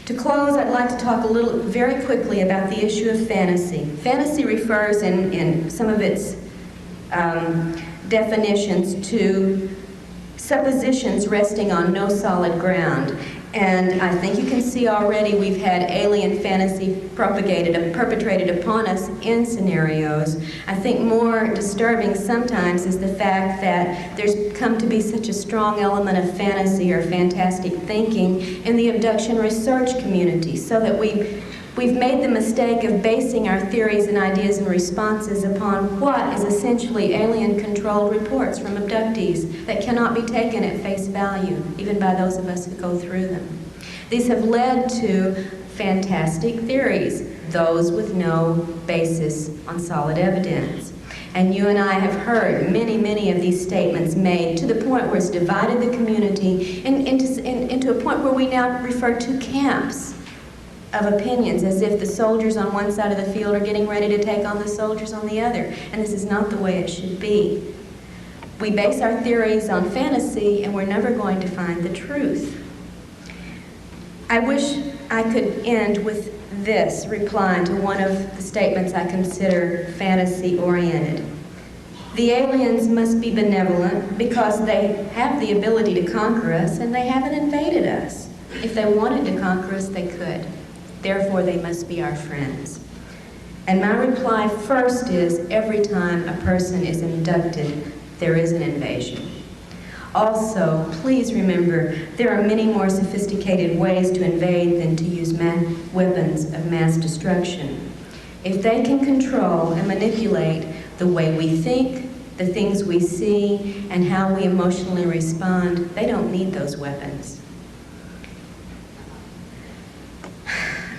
To close, I'd like to talk very quickly about the issue of fantasy. Fantasy refers in some of its definitions to suppositions resting on no solid ground. And I think you can see already we've had alien fantasy perpetrated upon us in scenarios. I think more disturbing sometimes is the fact that there's come to be such a strong element of fantasy or fantastic thinking in the abduction research community, so that we've made the mistake of basing our theories and ideas and responses upon what is essentially alien-controlled reports from abductees that cannot be taken at face value, even by those of us who go through them. These have led to fantastic theories, those with no basis on solid evidence. And you and I have heard many, many of these statements made to the point where it's divided the community into a point where we now refer to camps of opinions, as if the soldiers on one side of the field are getting ready to take on the soldiers on the other. And this is not the way it should be. We base our theories on fantasy, and we're never going to find the truth. I wish I could end with this reply to one of the statements I consider fantasy-oriented. The aliens must be benevolent because they have the ability to conquer us, and they haven't invaded us. If they wanted to conquer us, they could. Therefore, they must be our friends. And my reply first is, every time a person is abducted, there is an invasion. Also, please remember, there are many more sophisticated ways to invade than to use weapons of mass destruction. If they can control and manipulate the way we think, the things we see, and how we emotionally respond, they don't need those weapons.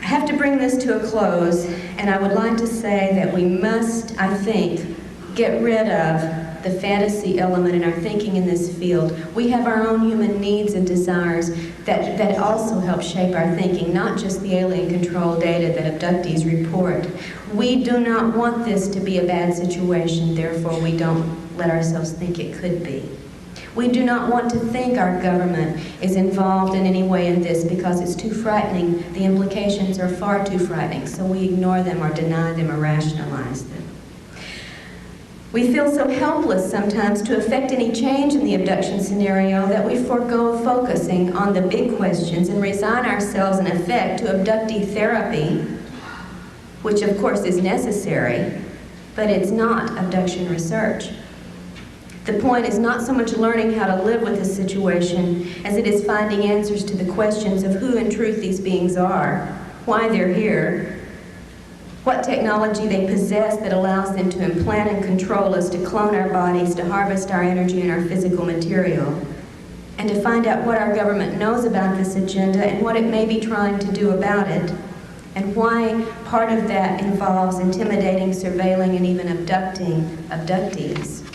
I have to bring this to a close, and I would like to say that we must, I think, get rid of the fantasy element in our thinking in this field. We have our own human needs and desires that also help shape our thinking, not just the alien control data that abductees report. We do not want this to be a bad situation, therefore we don't let ourselves think it could be. We do not want to think our government is involved in any way in this because it's too frightening. The implications are far too frightening, so we ignore them or deny them or rationalize them. We feel so helpless sometimes to affect any change in the abduction scenario that we forego focusing on the big questions and resign ourselves in effect to abductee therapy, which of course is necessary, but it's not abduction research. The point is not so much learning how to live with the situation as it is finding answers to the questions of who in truth these beings are, why they're here, what technology they possess that allows them to implant and control us, to clone our bodies, to harvest our energy and our physical material, and to find out what our government knows about this agenda and what it may be trying to do about it, and why part of that involves intimidating, surveilling, and even abducting abductees.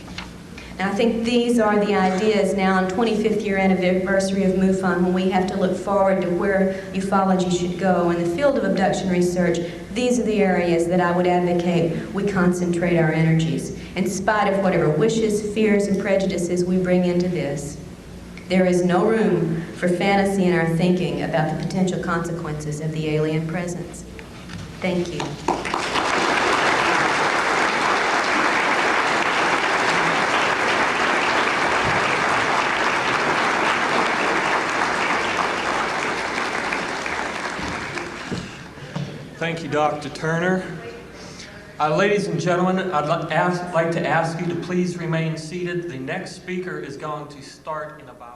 Now, I think these are the ideas now on 25th year anniversary of MUFON, when we have to look forward to where ufology should go. In the field of abduction research, these are the areas that I would advocate we concentrate our energies, in spite of whatever wishes, fears, and prejudices we bring into this. There is no room for fantasy in our thinking about the potential consequences of the alien presence. Thank you.
Thank you, Dr. Turner. Ladies and gentlemen, I'd like to ask you to please remain seated. The next speaker is going to start in about